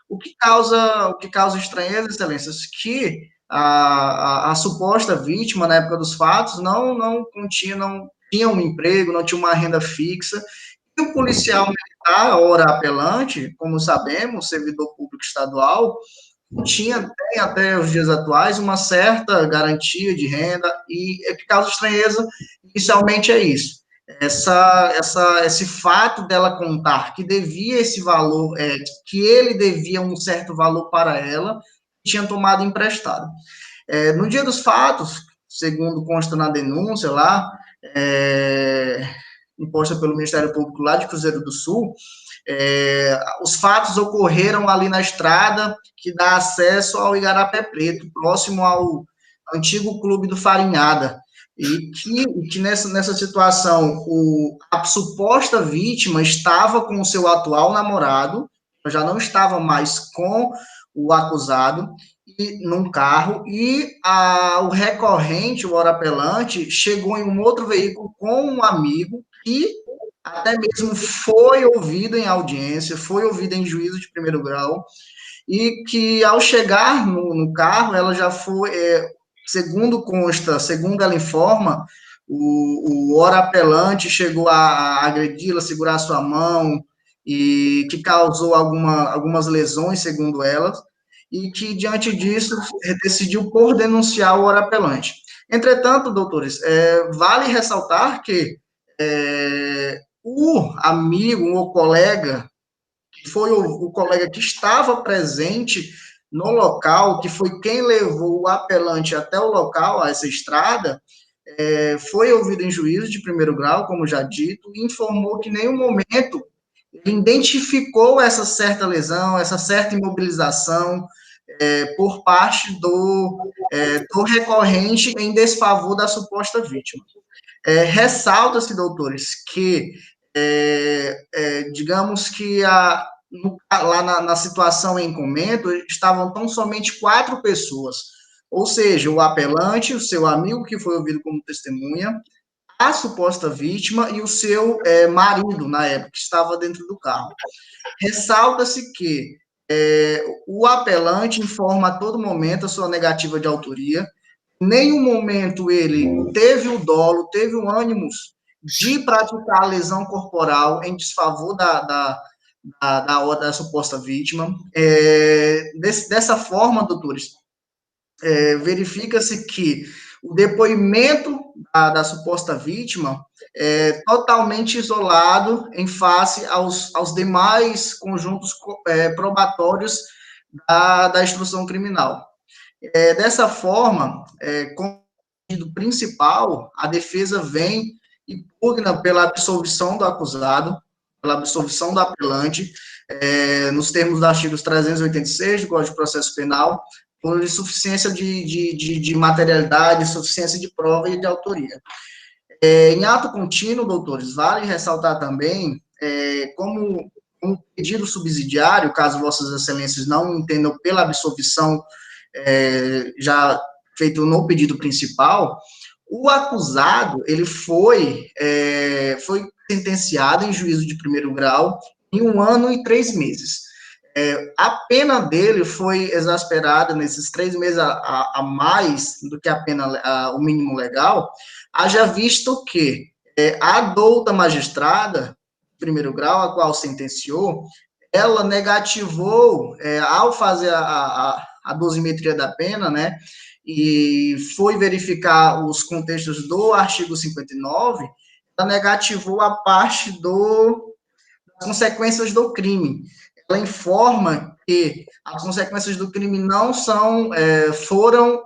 O que causa estranheza, excelências, que a suposta vítima, na época dos fatos, não tinha um emprego, não tinha uma renda fixa, e o policial militar, ora apelante, como sabemos, servidor público estadual, tem até os dias atuais uma certa garantia de renda, e o que causa estranheza, inicialmente, é isso. Esse fato dela contar que devia esse valor, que ele devia um certo valor para ela, tinha tomado emprestado. No dia dos fatos, segundo consta na denúncia lá, imposta pelo Ministério Público lá de Cruzeiro do Sul, os fatos ocorreram ali na estrada que dá acesso ao Igarapé Preto, próximo ao antigo clube do Farinhada, e que nessa situação a suposta vítima estava com o seu atual namorado, já não estava mais com o acusado, num carro, e o recorrente, o orapelante, chegou em um outro veículo com um amigo, e até mesmo foi ouvido em audiência, foi ouvido em juízo de primeiro grau, e que ao chegar no carro, ela já foi, segundo consta, segundo ela informa, o orapelante chegou a agredi-la, segurar sua mão, e que causou algumas lesões, segundo elas, e que, diante disso, decidiu por denunciar o orapelante. Entretanto, doutores, vale ressaltar que o amigo, o colega, que foi o colega que estava presente no local, que foi quem levou o apelante até o local, a essa estrada, foi ouvido em juízo de primeiro grau, como já dito, e informou que em nenhum momento ele identificou essa certa lesão, essa certa imobilização por parte do recorrente em desfavor da suposta vítima. Ressalta-se, doutores, que, digamos que lá na situação em comento, estavam tão somente 4 pessoas, ou seja, o apelante, o seu amigo que foi ouvido como testemunha, a suposta vítima e o seu marido, na época, que estava dentro do carro. Ressalta-se que o apelante informa a todo momento a sua negativa de autoria. Em nenhum momento ele teve o dolo, teve o ânimo de praticar a lesão corporal em desfavor da suposta vítima. Dessa forma, doutores, verifica-se que o depoimento da suposta vítima é totalmente isolado em face aos demais conjuntos probatórios da instrução criminal. Dessa forma, como pedido principal, a defesa vem e pugna pela absolvição do acusado, pela absolvição do apelante, nos termos dos artigos 386 do Código de Processo Penal, por insuficiência de materialidade, insuficiência de prova e de autoria. Em ato contínuo, doutores, vale ressaltar também, como um pedido subsidiário, caso vossas excelências não entendam pela absolvição já feito no pedido principal, o acusado, ele foi sentenciado em juízo de primeiro grau em 1 ano e 3 meses. A pena dele foi exasperada nesses 3 meses a mais do que a pena, o mínimo legal, haja visto que a douta magistrada, primeiro grau, a qual sentenciou, ela negativou, ao fazer a dosimetria da pena, né, e foi verificar os contextos do artigo 59, ela negativou a parte das consequências do crime. Ela informa que as consequências do crime não foram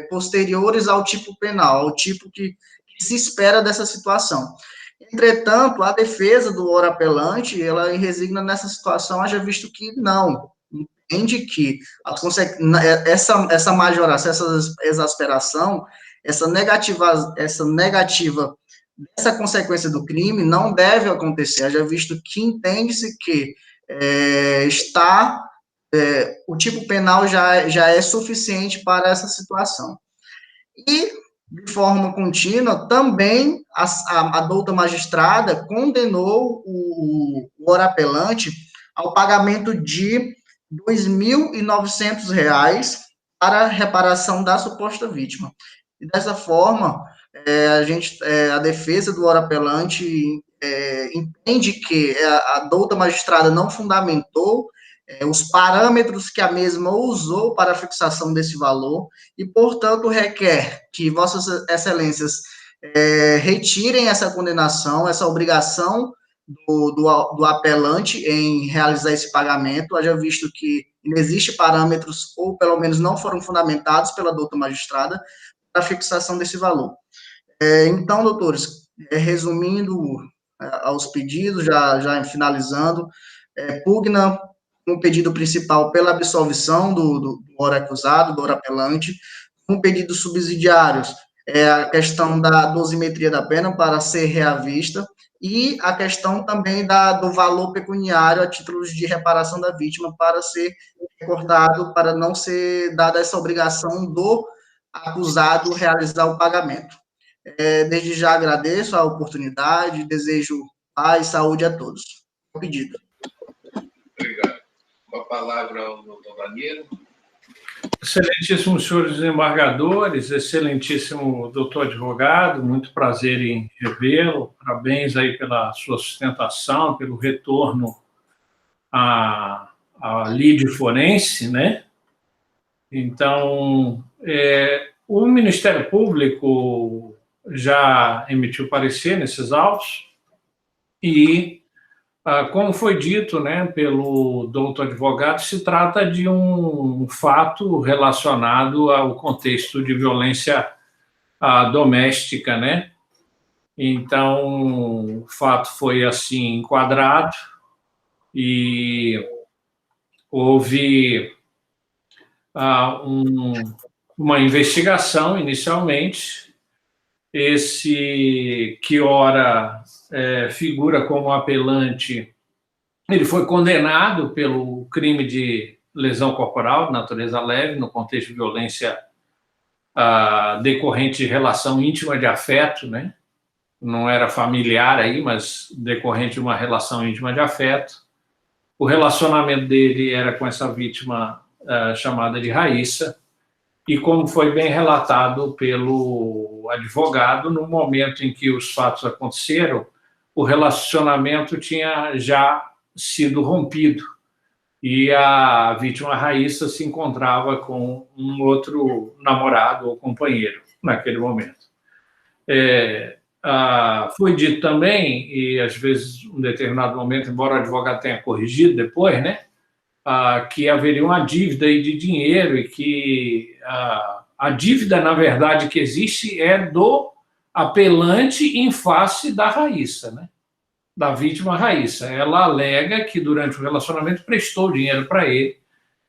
posteriores ao tipo penal, ao tipo que se espera dessa situação. Entretanto, a defesa do orapelante, ela resigna nessa situação, haja visto que não, entende que essa majoração, essa exasperação, essa negativa dessa consequência do crime não deve acontecer, haja visto que entende-se que o tipo penal já é suficiente para essa situação. E, de forma contínua, também a douta magistrada condenou o orapelante ao pagamento de R$ 2.900 para reparação da suposta vítima. E, dessa forma, a defesa do orapelante entende que a douta magistrada não fundamentou os parâmetros que a mesma usou para a fixação desse valor e, portanto, requer que vossas excelências retirem essa condenação, essa obrigação do apelante em realizar esse pagamento, haja visto que não existe parâmetros, ou pelo menos não foram fundamentados pela douta magistrada, para a fixação desse valor. Então, doutores, resumindo aos pedidos, já finalizando, pugna no pedido principal pela absolvição do acusado, do orapelante, com pedidos subsidiários, a questão da dosimetria da pena para ser reavista, e a questão também do valor pecuniário a título de reparação da vítima para ser recortado, para não ser dada essa obrigação do acusado realizar o pagamento. Desde já agradeço a oportunidade, desejo paz e saúde a todos. O pedido. Obrigado. Com a palavra ao doutor Danilo. Excelentíssimos senhores desembargadores, excelentíssimo doutor advogado, muito prazer em revê-lo, parabéns aí pela sua sustentação, pelo retorno a lide forense, né? Então, o Ministério Público já emitiu parecer nesses autos e, como foi dito, né, pelo doutor advogado, se trata de um fato relacionado ao contexto de violência doméstica, né? Então, o fato foi assim enquadrado e houve uma investigação inicialmente. Esse que ora figura como apelante, ele foi condenado pelo crime de lesão corporal de natureza leve, no contexto de violência decorrente de relação íntima de afeto, né? Não era familiar aí, mas decorrente de uma relação íntima de afeto. O relacionamento dele era com essa vítima chamada de Raíssa, e como foi bem relatado pelo advogado, no momento em que os fatos aconteceram, o relacionamento tinha já sido rompido e a vítima Raíssa se encontrava com um outro namorado ou companheiro naquele momento. Foi dito também, e às vezes, em um determinado momento, embora o advogado tenha corrigido depois, né, que haveria uma dívida aí de dinheiro e que a dívida, na verdade, que existe é do apelante em face da Raíssa, né, da vítima Raíssa. Ela alega que, durante o relacionamento, prestou dinheiro para ele,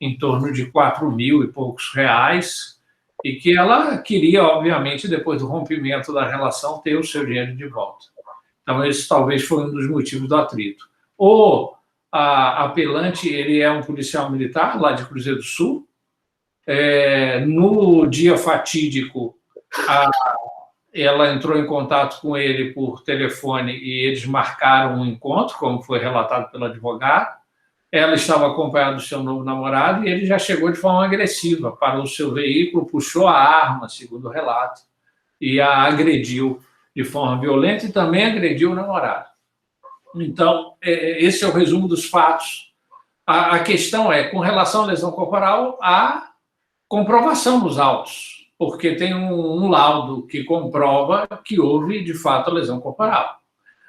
em torno de 4.000 e poucos reais, e que ela queria, obviamente, depois do rompimento da relação, ter o seu dinheiro de volta. Então, esse talvez foi um dos motivos do atrito. O apelante, ele é um policial militar, lá de Cruzeiro do Sul. No dia fatídico, ela entrou em contato com ele por telefone e eles marcaram um encontro, como foi relatado pelo advogado. Ela estava acompanhada do seu novo namorado e ele já chegou de forma agressiva, parou o seu veículo, puxou a arma, segundo o relato, e a agrediu de forma violenta e também agrediu o namorado. Então, esse é o resumo dos fatos. A questão é, com relação à lesão corporal, há comprovação nos autos, porque tem um laudo que comprova que houve, de fato, a lesão corporal,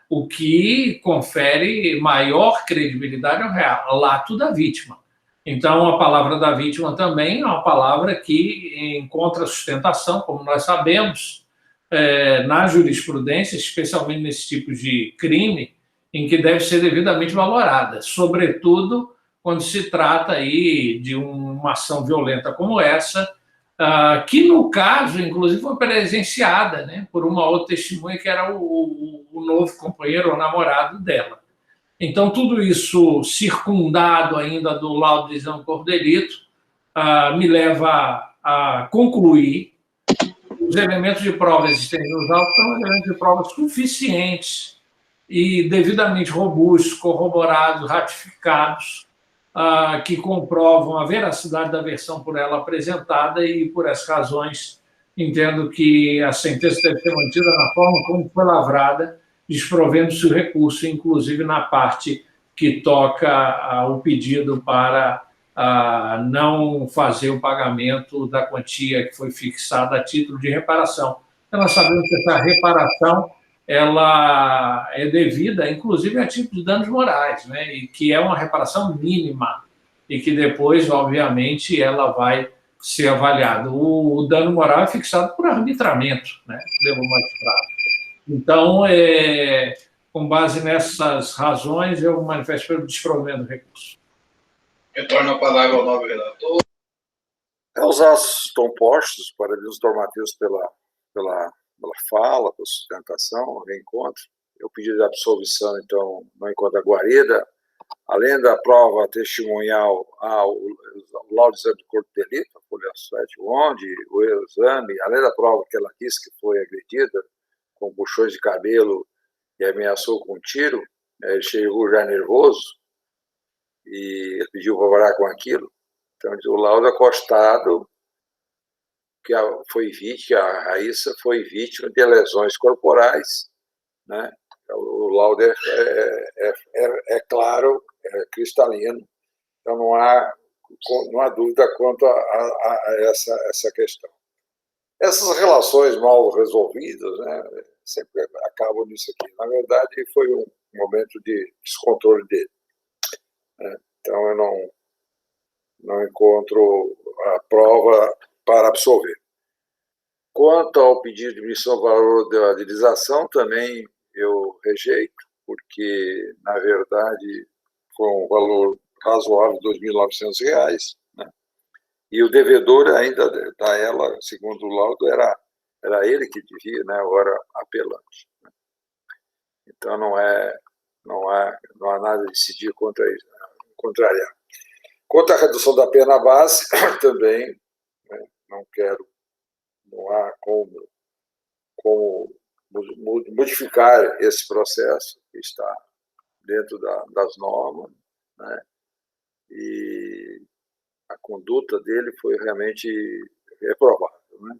o que confere maior credibilidade ao relato da vítima. Então, a palavra da vítima também é uma palavra que encontra sustentação, como nós sabemos, na jurisprudência, especialmente nesse tipo de crime, em que deve ser devidamente valorada, sobretudo quando se trata aí de uma ação violenta como essa, que, no caso, inclusive, foi presenciada, né, por uma outra testemunha, que era o novo companheiro ou namorado dela. Então, tudo isso circundado ainda do laudo de exame corpo de delito, me leva a concluir que os elementos de prova existentes nos autos são elementos de prova suficientes e devidamente robustos, corroborados, ratificados, que comprovam a veracidade da versão por ela apresentada, e, por essas razões, entendo que a sentença deve ser mantida na forma como foi lavrada, desprovendo-se o recurso, inclusive na parte que toca o pedido para não fazer o pagamento da quantia que foi fixada a título de reparação. Então, nós sabemos que essa reparação ela é devida, inclusive, a título de danos morais, né? E que é uma reparação mínima e que depois, obviamente, ela vai ser avaliada. O dano moral é fixado por arbitramento, né, pelo magistrado. Então, com base nessas razões, eu manifesto pelo desprovimento do recurso. Retorno a palavra ao nobre relator. Os autos estão postos, parabéns normativos pela fala, pela sustentação, reencontro. Eu pedi de absolvição, então, no encontro da guarida, além da prova testemunhal, o laudo de exame de corpo de delito, a folha 7, onde o exame, além da prova que ela disse que foi agredida, com puxões de cabelo e ameaçou com um tiro, ele chegou já nervoso e pediu para parar com aquilo. Então, o laudo acostado que a Raíssa foi vítima de lesões corporais, né? O laudo é claro cristalino, então não há dúvida quanto a essa questão. Essas relações mal resolvidas, né, sempre acabam nisso aqui. Na verdade, foi um momento de descontrole dele, né? Então, eu não encontro a prova para absolver. Quanto ao pedido de diminuição do valor da indenização, também eu rejeito, porque, na verdade, foi um valor razoável de R$ 2.900, né? E o devedor ainda da ela, segundo o laudo, era ele que devia, né? Agora apelante, né? Então não há nada de decidir contra isso, né? Contrariar. Quanto à redução da pena base, também, né, não há como modificar esse processo que está dentro das normas, né? E a conduta dele foi realmente reprovável, né?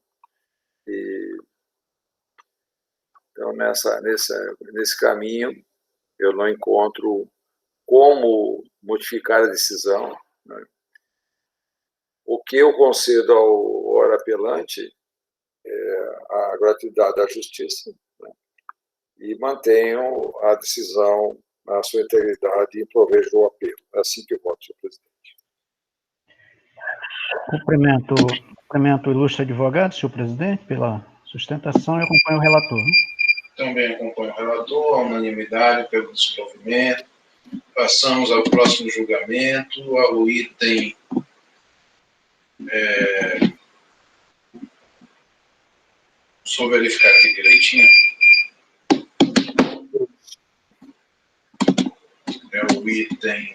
Então, nesse caminho, eu não encontro como modificar a decisão, né? O que eu concedo ao ora apelante é a gratuidade da justiça, né? E mantenho a decisão na sua integridade em proveito do apelo. É assim que eu voto, senhor presidente. Cumprimento o ilustre advogado, senhor presidente, pela sustentação, e acompanho o relator. Também acompanho o relator, a unanimidade pelo desprovimento. Passamos ao próximo julgamento, ao item só verificar aqui direitinho. É o item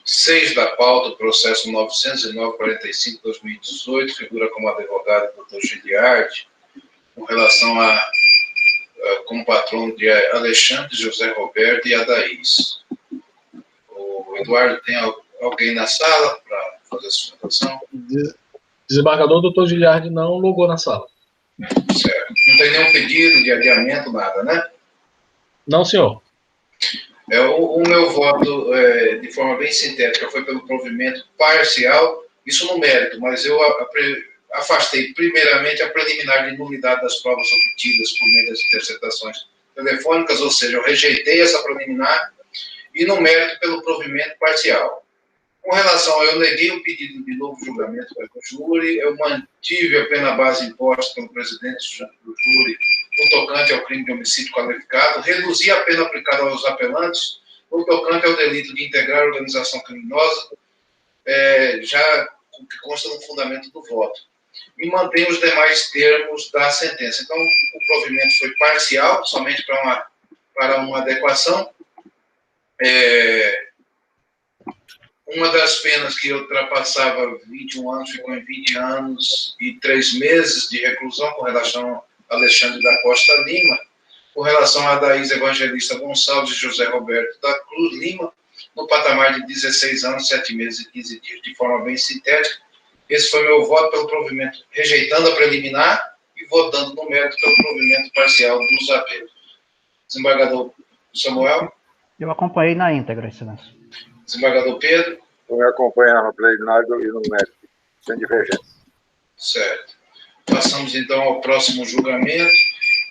6 da pauta, processo 909-45-2018, figura como advogado o Dr. Giliardi, com relação como patrono de Alexandre, José Roberto e Adaís. O Eduardo, tem alguém na sala para fazer a sustentação? Desembargador, o Dr. Giliardi não logou na sala. Certo. Não tem nenhum pedido de adiamento, nada, né? Não, senhor. O meu voto, de forma bem sintética, foi pelo provimento parcial, isso no mérito, mas eu afastei primeiramente a preliminar de nulidade das provas obtidas por meio das interceptações telefônicas, ou seja, eu rejeitei essa preliminar, e no mérito pelo provimento parcial. Com relação eu neguei o pedido de novo julgamento pelo júri, eu mantive a pena base imposta pelo presidente do júri no tocante ao crime de homicídio qualificado, reduzi a pena aplicada aos apelantes no tocante ao delito de integrar organização criminosa, já o que consta no fundamento do voto, e mantém os demais termos da sentença. Então, o provimento foi parcial, somente para uma adequação. Uma das penas que ultrapassava 21 anos ficou em 20 anos e 3 meses de reclusão com relação a Alexandre da Costa Lima, com relação a Adaís Evangelista Gonçalves e José Roberto da Cruz Lima, no patamar de 16 anos, 7 meses e 15 dias. De forma bem sintética, esse foi meu voto pelo provimento, rejeitando a preliminar e votando no mérito pelo provimento parcial dos apelos. Desembargador Samuel? Eu acompanhei na íntegra, excelência. Desembargador Pedro? Eu me acompanhar no plenário e no mérito, sem divergência. Certo. Passamos, então, ao próximo julgamento,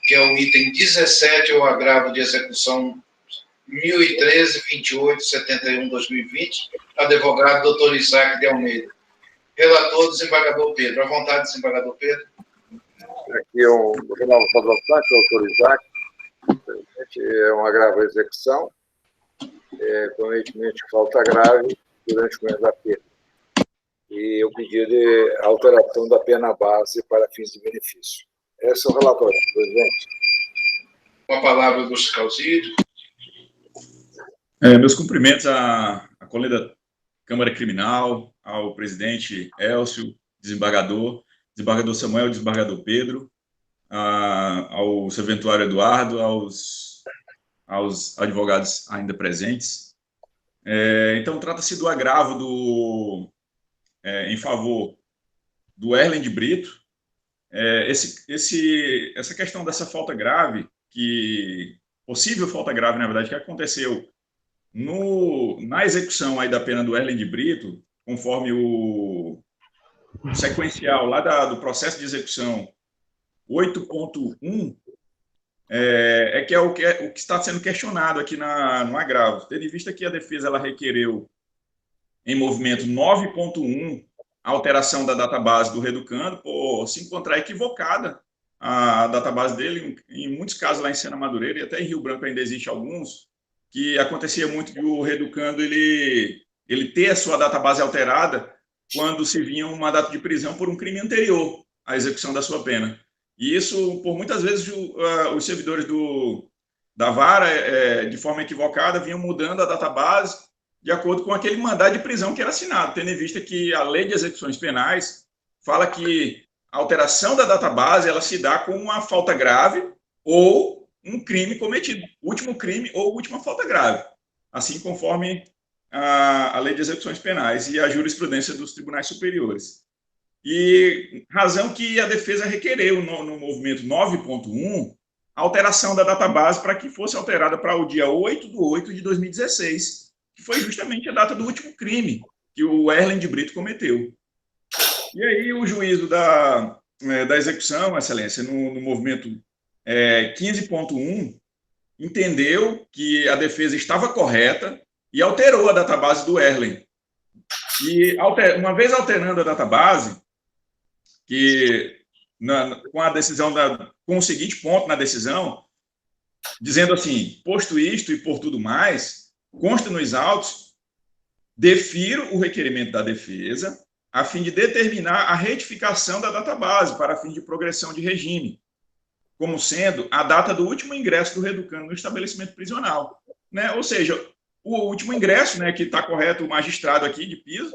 que é o item 17, o agravo de execução 1013-28-71-2020, advogado Dr. Isaac de Almeida. Relator, desembargador Pedro. À vontade, desembargador Pedro. Aqui é um renovo bastante, doutor Isaac. É um agravo à execução, convenientemente falta grave durante o cumprimento da pena. E o pedido de alteração da pena base para fins de benefício. Esse é o relatório, presidente. Com a palavra, Augusto Calzídio. Meus cumprimentos à colega da Câmara Criminal, ao presidente Elcio, desembargador Samuel, desembargador Pedro, ao serventuário Eduardo, aos advogados ainda presentes. Então, trata-se do agravo em favor do Erlen de Brito. Essa questão dessa falta grave, possível falta grave, na verdade, que aconteceu na execução aí da pena do Erlen de Brito, conforme o sequencial lá do processo de execução 8.1, que é o que está sendo questionado aqui no agravo, tendo em vista que a defesa ela requereu em movimento 9.1 a alteração da database do reeducando, por se encontrar equivocada a database dele, em muitos casos lá em Sena Madureira, e até em Rio Branco ainda existe alguns, que acontecia muito de o reeducando ele ter a sua database alterada quando se vinha um mandato de prisão por um crime anterior à execução da sua pena. E isso, por muitas vezes, os servidores da vara, de forma equivocada, vinham mudando a database de acordo com aquele mandado de prisão que era assinado, tendo em vista que a lei de execuções penais fala que a alteração da database ela se dá com uma falta grave ou um crime cometido, último crime ou última falta grave, assim conforme a lei de execuções penais e a jurisprudência dos tribunais superiores. E razão que a defesa requereu no movimento 9.1 a alteração da database para que fosse alterada para o dia 8/8/2016, que foi justamente a data do último crime que o Erlen de Brito cometeu. E aí o juízo da execução, Excelência, no movimento 15.1, entendeu que a defesa estava correta e alterou a database do Erlen. E uma vez alterando a database, que com a decisão com o seguinte ponto na decisão, dizendo assim: posto isto e por tudo mais, consta nos autos, defiro o requerimento da defesa a fim de determinar a retificação da database para fim de progressão de regime, como sendo a data do último ingresso do reeducando no estabelecimento prisional, né? Ou seja, o último ingresso, né, que está correto o magistrado aqui de piso,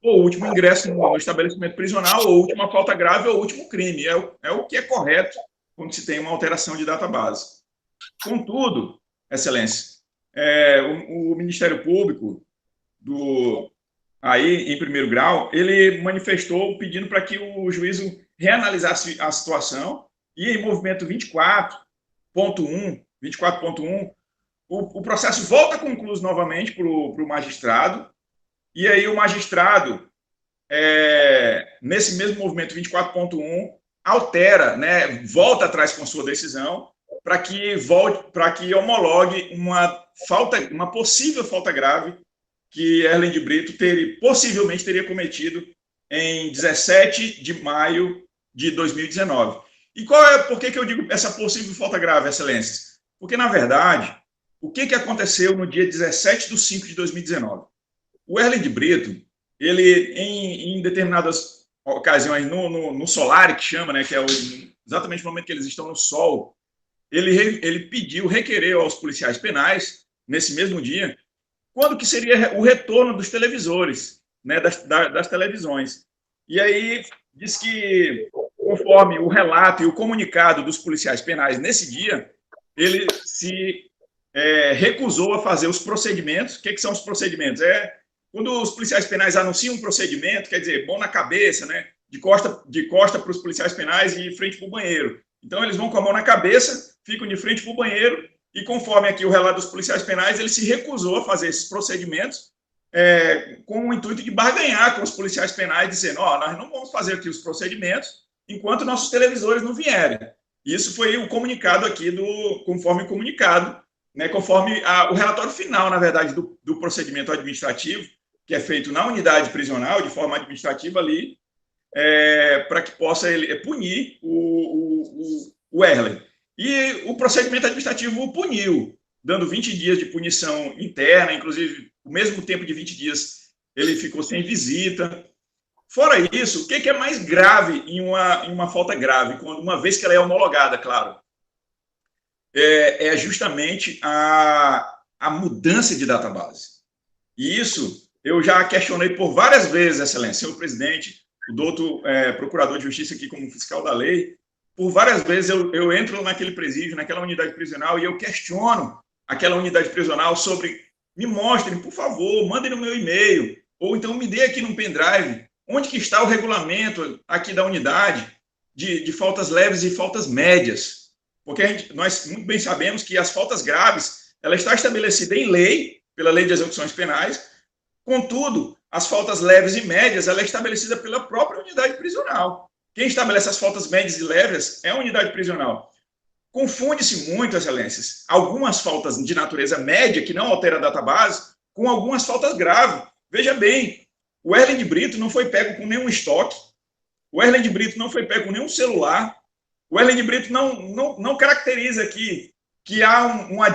ou o último ingresso no estabelecimento prisional, ou última falta grave, ou último crime. É o que é correto quando se tem uma alteração de database. Contudo, Excelência, o Ministério Público, aí em primeiro grau, ele manifestou pedindo para que o juízo reanalisasse a situação e em movimento 24.1, o processo volta concluído novamente para o magistrado, e aí o magistrado, nesse mesmo movimento 24.1, altera, né, volta atrás com sua decisão para que homologue uma possível falta grave que Erlen de Brito possivelmente teria cometido em 17 de maio de 2019. E por que eu digo essa possível falta grave, Excelências? Porque, na verdade, o que aconteceu no dia 17/5/2019? O Erlen de Brito, ele, em determinadas ocasiões, no solar, que chama, né, que é exatamente o momento que eles estão no sol, ele requereu aos policiais penais, nesse mesmo dia, quando que seria o retorno dos televisores, né, das televisões. E aí diz que, conforme o relato e o comunicado dos policiais penais nesse dia, ele se recusou a fazer os procedimentos. O que são os procedimentos? Quando os policiais penais anunciam um procedimento, quer dizer, mão na cabeça, né, de costa para os policiais penais e frente para o banheiro. Então, eles vão com a mão na cabeça, ficam de frente para o banheiro, e conforme aqui o relato dos policiais penais, ele se recusou a fazer esses procedimentos com o intuito de barganhar com os policiais penais, dizendo: nós não vamos fazer aqui os procedimentos enquanto nossos televisores não vierem. Isso foi o comunicado aqui, conforme o comunicado, né, conforme o relatório final, na verdade, do procedimento administrativo, que é feito na unidade prisional, de forma administrativa ali, para que possa ele punir o Erlen. E o procedimento administrativo o puniu, dando 20 dias de punição interna, inclusive, o mesmo tempo de 20 dias ele ficou sem visita. Fora isso, o que é mais grave em uma falta grave, uma vez que ela é homologada, claro? É justamente a mudança de database. E isso eu já questionei por várias vezes, Excelência, senhor presidente, o doutor procurador de justiça aqui como fiscal da lei. Por várias vezes eu entro naquele presídio, naquela unidade prisional, e eu questiono aquela unidade prisional sobre: me mostrem, por favor, mandem no meu e-mail, ou então me dê aqui no pendrive, onde que está o regulamento aqui da unidade de faltas leves e faltas médias. Porque nós muito bem sabemos que as faltas graves, ela está estabelecida em lei, pela Lei de Execuções Penais. Contudo, as faltas leves e médias, ela é estabelecida pela própria unidade prisional. Quem estabelece as faltas médias e leves é a unidade prisional. Confunde-se muito, excelências, algumas faltas de natureza média, que não altera a database, com algumas faltas graves. Veja bem, o Erlen de Brito não foi pego com nenhum estoque, o Erlen de Brito não foi pego com nenhum celular, o Erlen de Brito não caracteriza aqui que há uma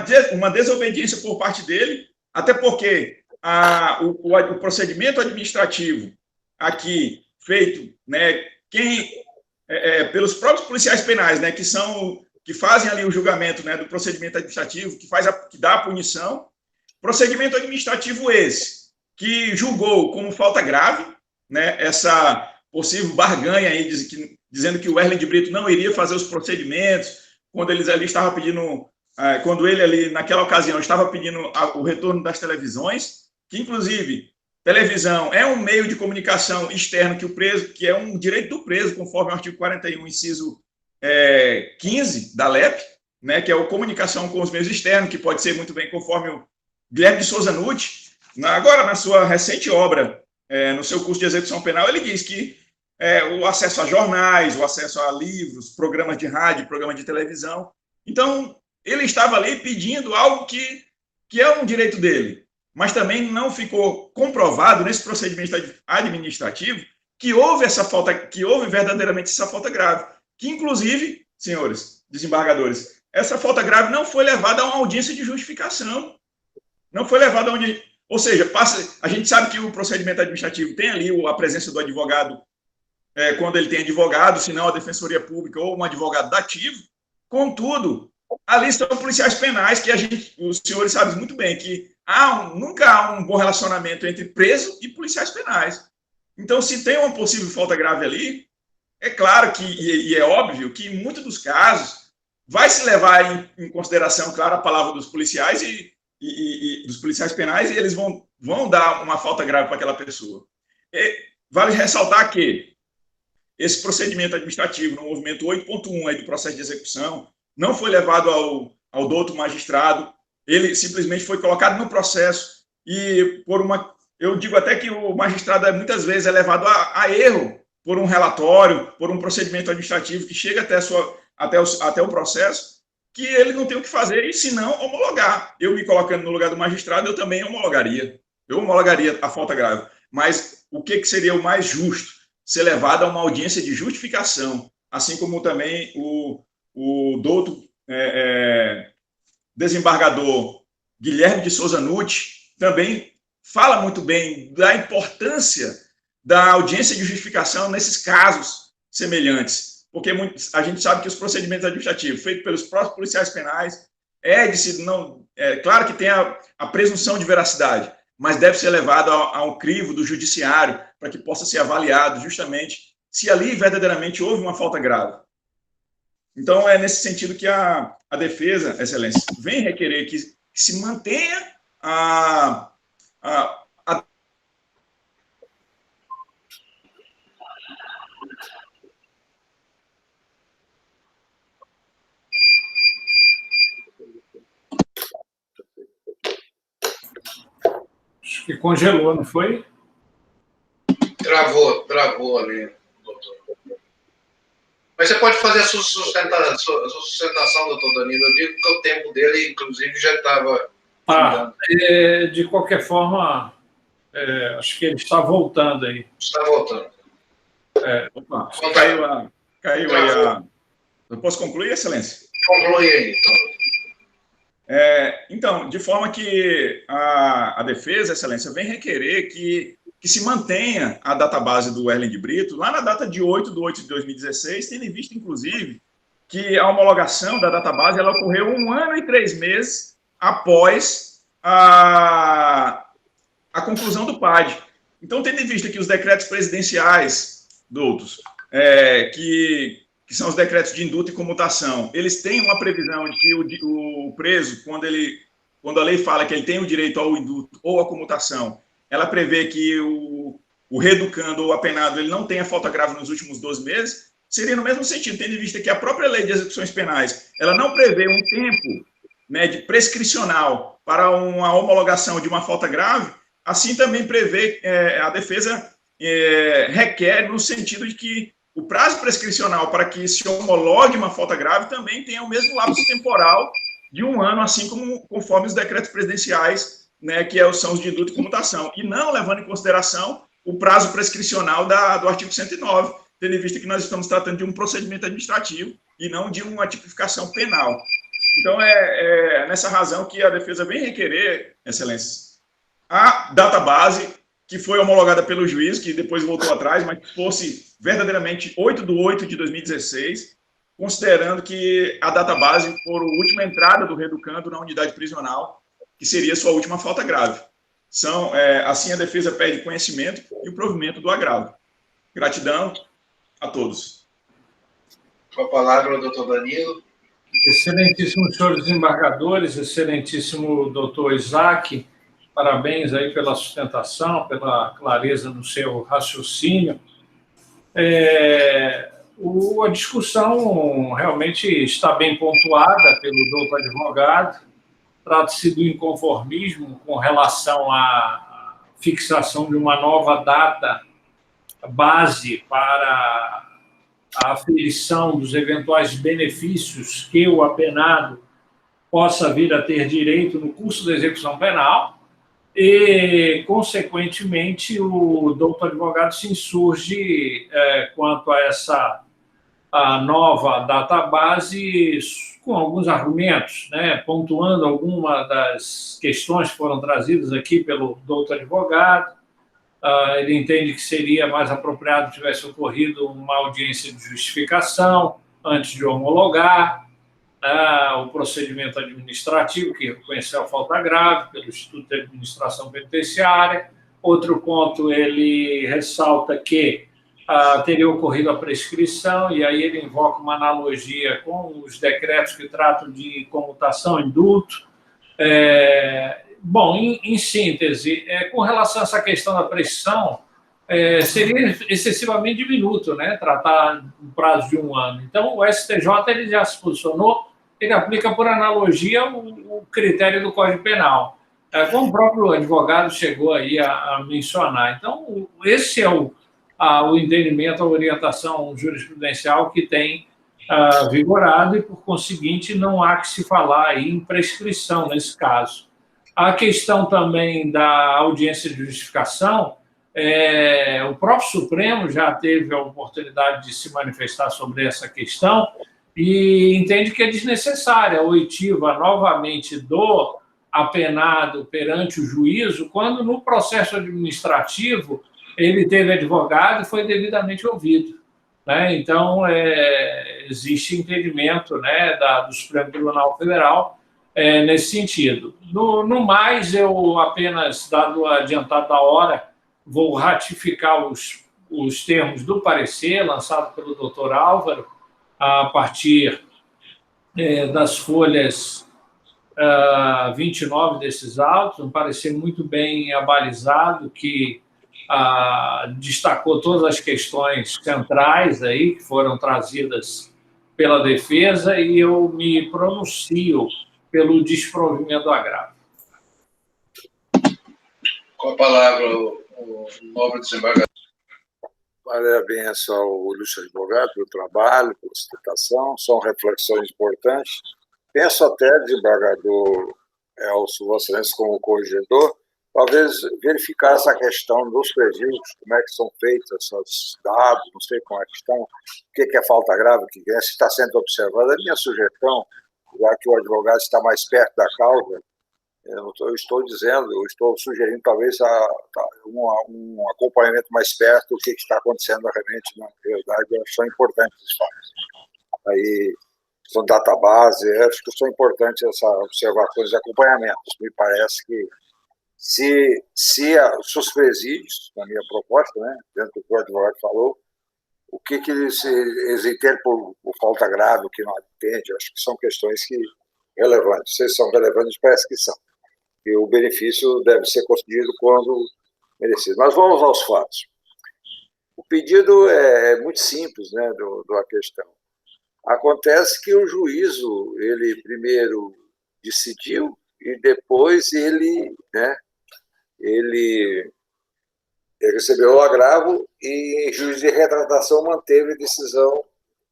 desobediência por parte dele, até porque o procedimento administrativo aqui feito, né, pelos próprios policiais penais, né, que fazem ali o julgamento, né, do procedimento administrativo, que dá a punição, procedimento administrativo esse, que julgou como falta grave, né, essa possível barganha aí, dizendo que o Erlen de Brito não iria fazer os procedimentos, quando eles ali estavam pedindo, quando ele ali, naquela ocasião, estava pedindo o retorno das televisões, que inclusive televisão é um meio de comunicação externo que é um direito do preso, conforme o artigo 41, inciso 15 da LEP, né, que é a comunicação com os meios externos, que pode ser muito bem conforme o Guilherme de Souza Nutti, agora na sua recente obra, no seu curso de execução penal, ele diz que o acesso a jornais, o acesso a livros, programas de rádio, programas de televisão. Então, ele estava ali pedindo algo que é um direito dele, mas também não ficou comprovado nesse procedimento administrativo que houve essa falta, que houve verdadeiramente essa falta grave, que inclusive, senhores desembargadores, essa falta grave não foi levada a uma audiência de justificação, não foi levada a onde, ou seja, a gente sabe que o procedimento administrativo tem ali a presença do advogado, quando ele tem advogado, se não a defensoria pública ou um advogado dativo. Contudo, ali estão policiais penais que os senhores sabem muito bem que nunca há um bom relacionamento entre preso e policiais penais. Então, se tem uma possível falta grave ali, é claro que, e é óbvio que em muitos dos casos vai se levar em consideração, claro, a palavra dos policiais e dos policiais penais, e eles vão dar uma falta grave para aquela pessoa. Vale ressaltar que esse procedimento administrativo no movimento 8.1 aí do processo de execução não foi levado ao douto magistrado, ele simplesmente foi colocado no processo e eu digo até que o magistrado muitas vezes é levado a erro por um relatório, por um procedimento administrativo que chega até o processo, que ele não tem o que fazer, e se não, homologar. Eu me colocando no lugar do magistrado, eu também homologaria. Eu homologaria a falta grave. Mas o que seria o mais justo? Ser levado a uma audiência de justificação, assim como também o douto desembargador Guilherme de Souza Nutti também fala muito bem da importância da audiência de justificação nesses casos semelhantes, porque a gente sabe que os procedimentos administrativos feitos pelos próprios policiais penais claro que tem a presunção de veracidade, mas deve ser levado a um crivo do judiciário para que possa ser avaliado justamente se ali verdadeiramente houve uma falta grave. Então, é nesse sentido que a defesa, excelência, vem requerer que se mantenha Acho que congelou, não foi? Travou ali, doutor. Mas você pode fazer a sua sustentação, doutor Danilo. Eu digo que o tempo dele, inclusive, já estava... de qualquer forma, acho que ele está voltando aí. Está voltando. Caiu aí Eu posso concluir, excelência? Conclui aí, então. Então, de forma que a defesa, excelência, vem requerer que se mantenha a database do Erlen de Brito, lá na data de 8/8/2016, tendo em vista, inclusive, que a homologação da database ela ocorreu 1 ano e 3 meses após a conclusão do PAD. Então, tendo em vista que os decretos presidenciais, doutos, que são os decretos de indulto e comutação, eles têm uma previsão de que o preso, quando a lei fala que ele tem o direito ao indulto ou à comutação, ela prevê que o reeducando ou apenado ele não tenha falta grave nos últimos 12 meses, seria no mesmo sentido, tendo em vista que a própria lei de execuções penais ela não prevê um tempo né, de prescricional para uma homologação de uma falta grave, assim também prevê, a defesa requer no sentido de que o prazo prescricional para que se homologue uma falta grave também tenha o mesmo lapso temporal de 1 ano, assim como conforme os decretos presidenciais, né, que são os de indulto e comutação, e não levando em consideração o prazo prescricional do artigo 109, tendo em vista que nós estamos tratando de um procedimento administrativo e não de uma tipificação penal. Então, nessa razão que a defesa vem requerer, excelências, a database que foi homologada pelo juiz, que depois voltou atrás, mas que fosse verdadeiramente 8/8/2016, considerando que a database for a última entrada do reeducando na unidade prisional, que seria sua última falta grave. Assim, a defesa pede conhecimento e o provimento do agravo. Gratidão a todos. Com a palavra, o doutor Danilo. Excelentíssimo senhores desembargadores, excelentíssimo doutor Isaac, parabéns aí pela sustentação, pela clareza no seu raciocínio. A discussão realmente está bem pontuada pelo doutor advogado. Trata-se do inconformismo com relação à fixação de uma nova data base para a aferição dos eventuais benefícios que o apenado possa vir a ter direito no curso da execução penal e, consequentemente, o doutor advogado se insurge quanto a essa nova database com alguns argumentos, né, pontuando algumas das questões que foram trazidas aqui pelo doutor advogado. Ele entende que seria mais apropriado que tivesse ocorrido uma audiência de justificação antes de homologar o procedimento administrativo, que reconheceu a falta grave pelo Instituto de Administração Penitenciária. Outro ponto, ele ressalta que teria ocorrido a prescrição, e aí ele invoca uma analogia com os decretos que tratam de comutação, indulto. Bom, em síntese, com relação a essa questão da prescrição, seria excessivamente diminuto, né, tratar um prazo de 1 ano. Então, o STJ ele já se posicionou, ele aplica por analogia o critério do Código Penal, como o próprio advogado chegou aí a mencionar. Então, esse é o entendimento, a orientação jurisprudencial que tem vigorado e, por conseguinte, não há que se falar aí em prescrição nesse caso. A questão também da audiência de justificação, o próprio Supremo já teve a oportunidade de se manifestar sobre essa questão e entende que é desnecessária a oitiva novamente do apenado perante o juízo, quando no processo administrativo ele teve advogado e foi devidamente ouvido, né? Então, existe entendimento, né, do Supremo Tribunal Federal nesse sentido. No mais, eu apenas, dado o adiantado da hora, vou ratificar os termos do parecer lançado pelo doutor Álvaro, a partir das folhas 29 desses autos, um parecer muito bem abalizado, que destacou todas as questões centrais aí que foram trazidas pela defesa, e eu me pronuncio pelo desprovimento do agravo. Com a palavra, o nobre desembargador. Parabéns ao ilustre advogado pelo trabalho, pela sustentação, são reflexões importantes. Penso até, desembargador Elcio, Vossa Excelência, como corregedor, talvez verificar essa questão dos presídios, como é que são feitos esses dados, não sei como é que estão, o que é falta grave, o que é, se está sendo observado. A minha sugestão, já que o advogado está mais perto da causa, eu estou dizendo, eu estou sugerindo talvez um acompanhamento mais perto do que está acontecendo realmente na realidade. Eu acho que são importantes esses fatos. Aí, são database, acho que são importantes essas observações e acompanhamentos. Me parece que se os presídios, na minha proposta, né, dentro do que o advogado falou, o que eles entendem por falta grave, o que não atende, acho que são questões relevantes. Se são relevantes, parece que são. E o benefício deve ser concedido quando merecido. Mas vamos aos fatos. O pedido é muito simples, né, da questão. Acontece que o juízo, ele primeiro decidiu e depois ele recebeu o agravo e em juízo de retratação manteve a decisão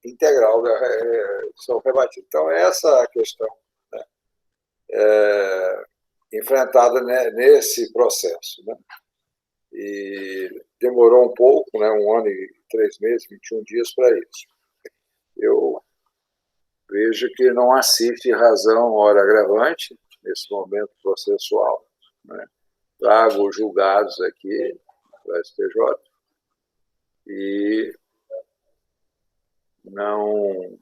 integral da decisão rebatida. Então, essa é a questão, né, enfrentada, né, nesse processo, né? E demorou um pouco, né, 1 ano e 3 meses, 21 dias para isso. Eu vejo que não assiste razão hora agravante nesse momento processual, né? Trago julgados aqui para a STJ e não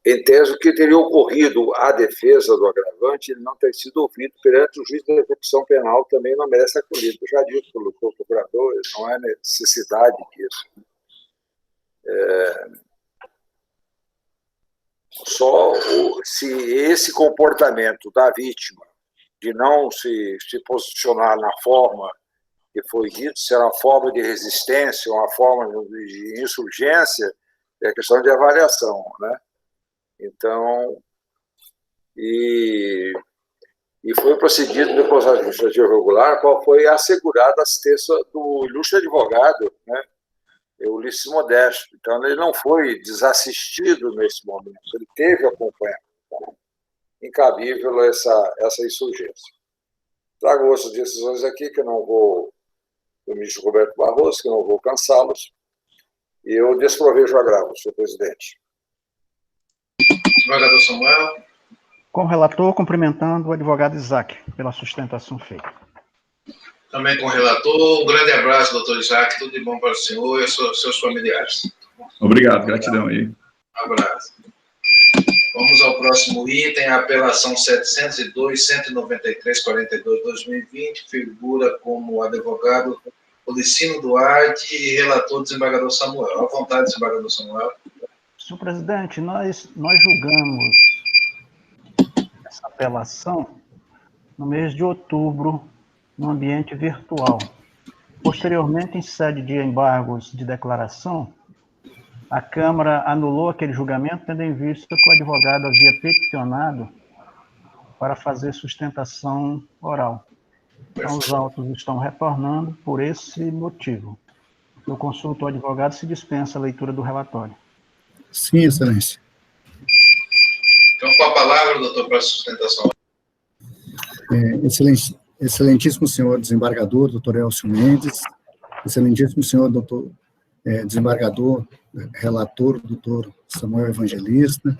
entendo que teria ocorrido a defesa do agravante, ele não ter sido ouvido perante o juiz da execução penal, também não merece acolhido. Eu já disse pelo procurador, não é necessidade disso. Só se esse comportamento da vítima de não se posicionar na forma que foi dito, se era uma forma de resistência, uma forma de insurgência, é questão de avaliação, né? Então, e foi procedido no processo administrativo regular, qual foi assegurada a assistência do ilustre advogado, né, Ulisses Modesto. Então, ele não foi desassistido nesse momento, ele teve acompanhamento. Então, incabível essa insurgência. Trago outras decisões aqui, que eu não vou, do ministro Roberto Barroso, que eu não vou cansá-los, e eu desprovejo o agravo, senhor presidente. Advogado Samuel. Com o relator, cumprimentando o advogado Isaac pela sustentação feita. Também com o relator. Um grande abraço, doutor Isaac. Tudo de bom para o senhor e seus familiares. Obrigado, gratidão aí. Um abraço. Vamos ao próximo item, a apelação 702-193-42-2020, figura como advogado Policino Duarte e relator desembargador Samuel. À vontade, desembargador Samuel. Senhor presidente, nós julgamos essa apelação no mês de outubro, no ambiente virtual. Posteriormente, em sede de embargos de declaração, a Câmara anulou aquele julgamento, tendo em vista que o advogado havia peticionado para fazer sustentação oral. Então, os autos estão retornando por esse motivo. Eu consulto o advogado se dispensa a leitura do relatório. Sim, excelência. Então, com a palavra, doutor, para a sustentação. Excelentíssimo senhor desembargador, doutor Elcio Mendes, excelentíssimo senhor doutor desembargador, relator, doutor Samuel Evangelista,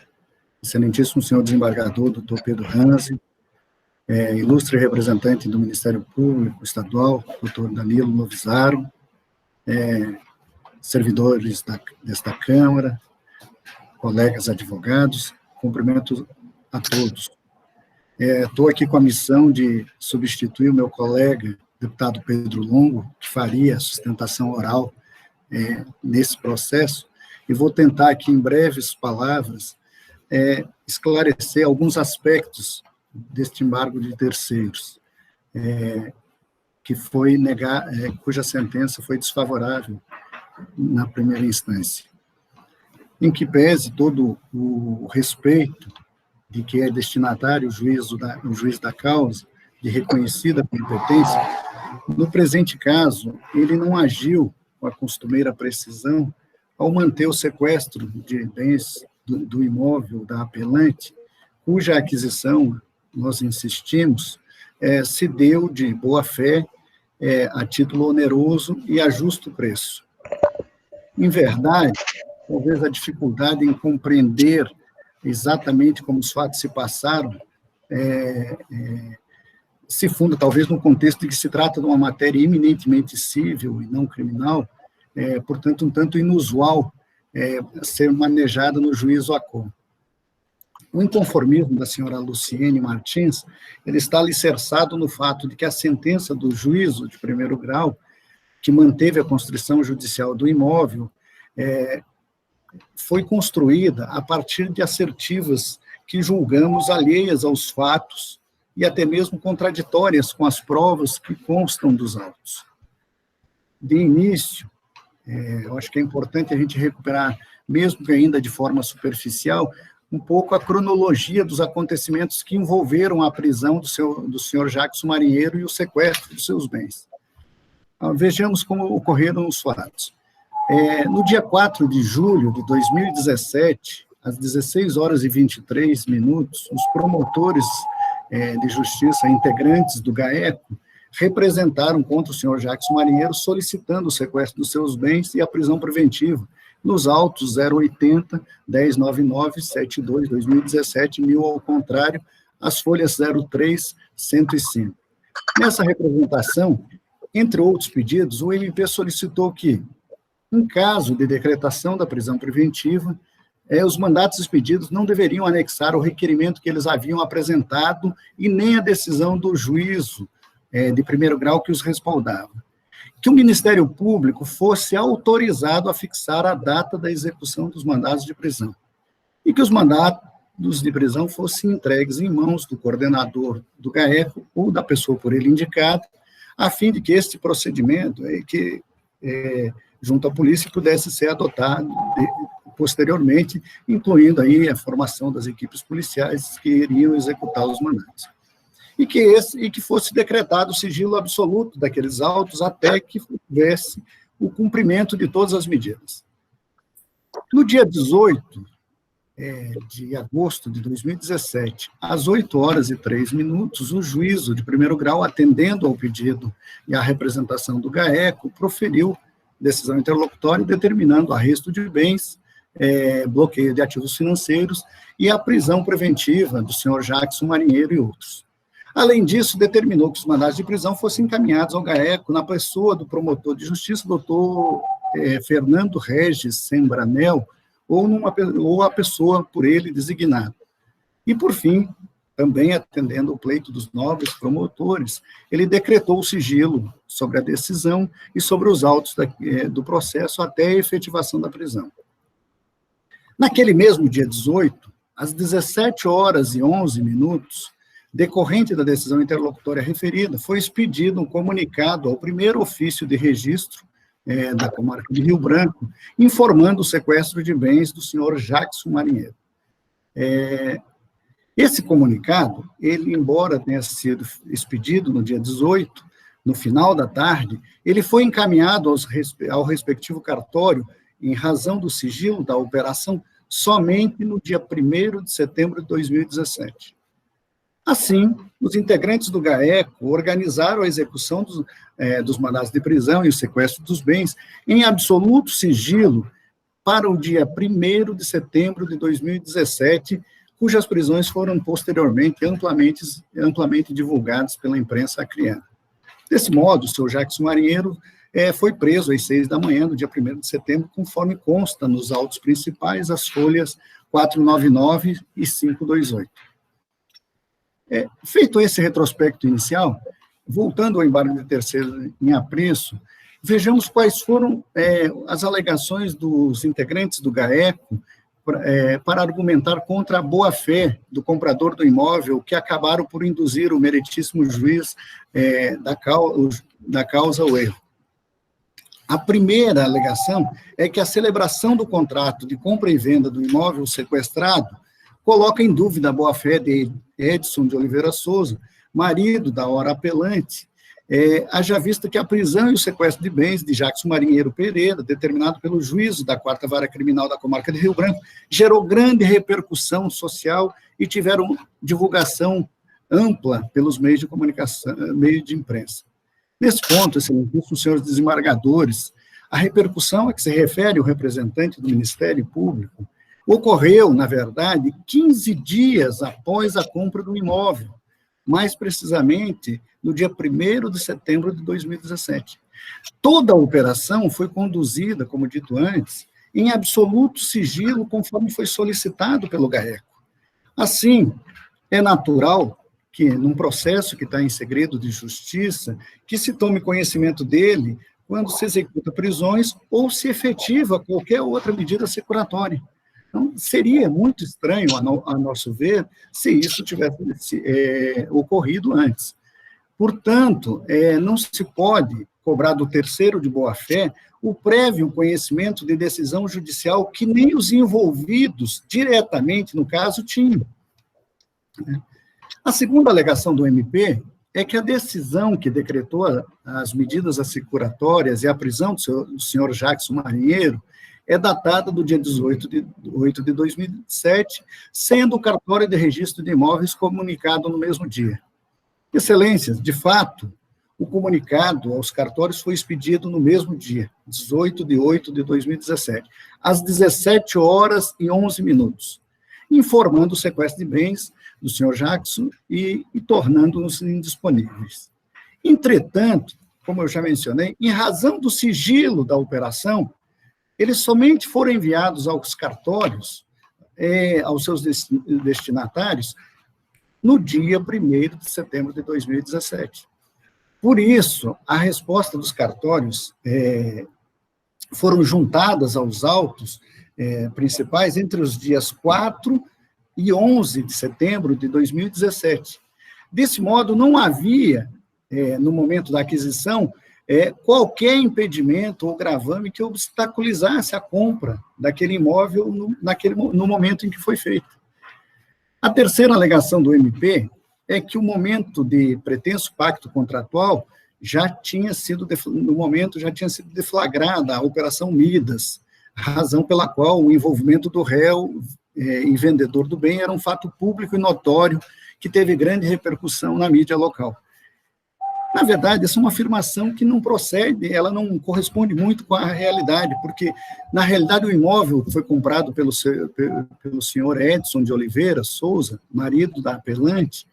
excelentíssimo senhor desembargador, doutor Pedro Ranzi, ilustre representante do Ministério Público Estadual, doutor Danilo Lovisaro, servidores desta Câmara, colegas advogados, cumprimento a todos. Estou aqui com a missão de substituir o meu colega, deputado Pedro Longo, que faria a sustentação oral nesse processo, e vou tentar aqui, em breves palavras, esclarecer alguns aspectos deste embargo de terceiros, que foi cuja sentença foi desfavorável na primeira instância. Em que pese todo o respeito de que é destinatário o juiz da causa, de reconhecida competência, no presente caso, ele não agiu com a costumeira precisão ao manter o sequestro de bens do imóvel da apelante, cuja aquisição, nós insistimos, se deu de boa-fé, a título oneroso e a justo preço. Em verdade, talvez a dificuldade em compreender exatamente como os fatos se passaram se funda talvez no contexto de que se trata de uma matéria eminentemente civil e não criminal, portanto, um tanto inusual ser manejada no juízo ACOM. O inconformismo da senhora Luciene Martins, ele está alicerçado no fato de que a sentença do juízo de primeiro grau, que manteve a construção judicial do imóvel, foi construída a partir de assertivas que julgamos alheias aos fatos e até mesmo contraditórias com as provas que constam dos autos. De início, eu acho que é importante a gente recuperar, mesmo que ainda de forma superficial, um pouco a cronologia dos acontecimentos que envolveram a prisão do senhor Jackson Marinheiro e o sequestro dos seus bens. Vejamos como ocorreram os fatos. No dia 4 de julho de 2017, às 16 horas e 23 minutos, os promotores de justiça, integrantes do GAECO, representaram contra o senhor Jackson Marinheiro, solicitando o sequestro dos seus bens e a prisão preventiva, nos autos 080, 1099, 72, 2017, 1000 ao contrário, as folhas 03, 105. Nessa representação, entre outros pedidos, o MP solicitou que, em caso de decretação da prisão preventiva, os mandatos expedidos não deveriam anexar o requerimento que eles haviam apresentado e nem a decisão do juízo de primeiro grau que os respaldava. Que o Ministério Público fosse autorizado a fixar a data da execução dos mandados de prisão e que os mandados de prisão fossem entregues em mãos do coordenador do GAECO ou da pessoa por ele indicada, a fim de que este procedimento, junto à polícia, pudesse ser adotado posteriormente, incluindo aí a formação das equipes policiais que iriam executar os mandados. E que fosse decretado o sigilo absoluto daqueles autos até que houvesse o cumprimento de todas as medidas. No dia 18 de agosto de 2017, às 8 horas e 3 minutos, o juízo de primeiro grau, atendendo ao pedido e à representação do GAECO, proferiu decisão interlocutória determinando arresto de bens, bloqueio de ativos financeiros e a prisão preventiva do senhor Jackson Marinheiro e outros. Além disso, determinou que os mandados de prisão fossem encaminhados ao GAECO na pessoa do promotor de justiça, doutor Fernando Regis Sembranel, ou a pessoa por ele designada. E, por fim, também atendendo ao pleito dos nobres promotores, ele decretou o sigilo sobre a decisão e sobre os autos do processo até a efetivação da prisão. Naquele mesmo dia 18, às 17 horas e 11 minutos, decorrente da decisão interlocutória referida, foi expedido um comunicado ao primeiro ofício de registro da comarca de Rio Branco, informando o sequestro de bens do senhor Jackson Marinheiro. Esse comunicado, ele, embora tenha sido expedido no dia 18, no final da tarde, ele foi encaminhado ao respectivo cartório em razão do sigilo da operação somente no dia 1º de setembro de 2017. Assim, os integrantes do GAECO organizaram a execução dos mandados de prisão e o sequestro dos bens em absoluto sigilo para o dia 1º de setembro de 2017, cujas prisões foram posteriormente amplamente divulgadas pela imprensa acreana. Desse modo, o senhor Jackson Marinheiro foi preso às 6 da manhã do dia 1º de setembro, conforme consta nos autos principais, as folhas 499 e 528. Feito esse retrospecto inicial, voltando ao embargo de terceiro em apreço, vejamos quais foram as alegações dos integrantes do GAECO para argumentar contra a boa-fé do comprador do imóvel, que acabaram por induzir o meritíssimo juiz da causa ao erro. A primeira alegação é que a celebração do contrato de compra e venda do imóvel sequestrado coloca em dúvida a boa-fé de Edson de Oliveira Souza, marido da ora apelante, haja vista que a prisão e o sequestro de bens de Jackson Marinheiro Pereira, determinado pelo juízo da 4ª Vara Criminal da Comarca de Rio Branco, gerou grande repercussão social e tiveram divulgação ampla pelos meios de comunicação, meios de imprensa. Nesse ponto, excelentíssimos senhores desembargadores, a repercussão a que se refere o representante do Ministério Público ocorreu, na verdade, 15 dias após a compra do imóvel, mais precisamente no dia 1º de setembro de 2017. Toda a operação foi conduzida, como dito antes, em absoluto sigilo, conforme foi solicitado pelo GAECO. Assim, é natural que, num processo que está em segredo de justiça, que se tome conhecimento dele quando se executa prisões ou se efetiva qualquer outra medida securatória. Então, seria muito estranho, a nosso ver, se isso tivesse ocorrido antes. Portanto, não se pode cobrar do terceiro de boa-fé o prévio conhecimento de decisão judicial que nem os envolvidos diretamente no caso tinham. A segunda alegação do MP é que a decisão que decretou as medidas assecuratórias e a prisão do senhor Jackson Marinheiro é datada do dia 18 de 8 de 2007, sendo o cartório de registro de imóveis comunicado no mesmo dia. Excelências, de fato, o comunicado aos cartórios foi expedido no mesmo dia, 18 de 8 de 2017, às 17h11, informando o sequestro de bens do senhor Jackson e tornando-os indisponíveis. Entretanto, como eu já mencionei, em razão do sigilo da operação, eles somente foram enviados aos cartórios, aos seus destinatários, no dia 1º de setembro de 2017. Por isso, a resposta dos cartórios foram juntadas aos autos principais entre os dias 4 e 11 de setembro de 2017. Desse modo, não havia, no momento da aquisição, qualquer impedimento ou gravame que obstaculizasse a compra daquele imóvel no momento em que foi feito. A terceira alegação do MP é que o momento de pretenso pacto contratual já tinha sido deflagrada a Operação Midas, razão pela qual o envolvimento do réu e vendedor do bem era um fato público e notório que teve grande repercussão na mídia local. Na verdade, essa é uma afirmação que não procede, ela não corresponde muito com a realidade, porque, na realidade, o imóvel foi comprado pelo senhor Edson de Oliveira Souza, marido da apelante,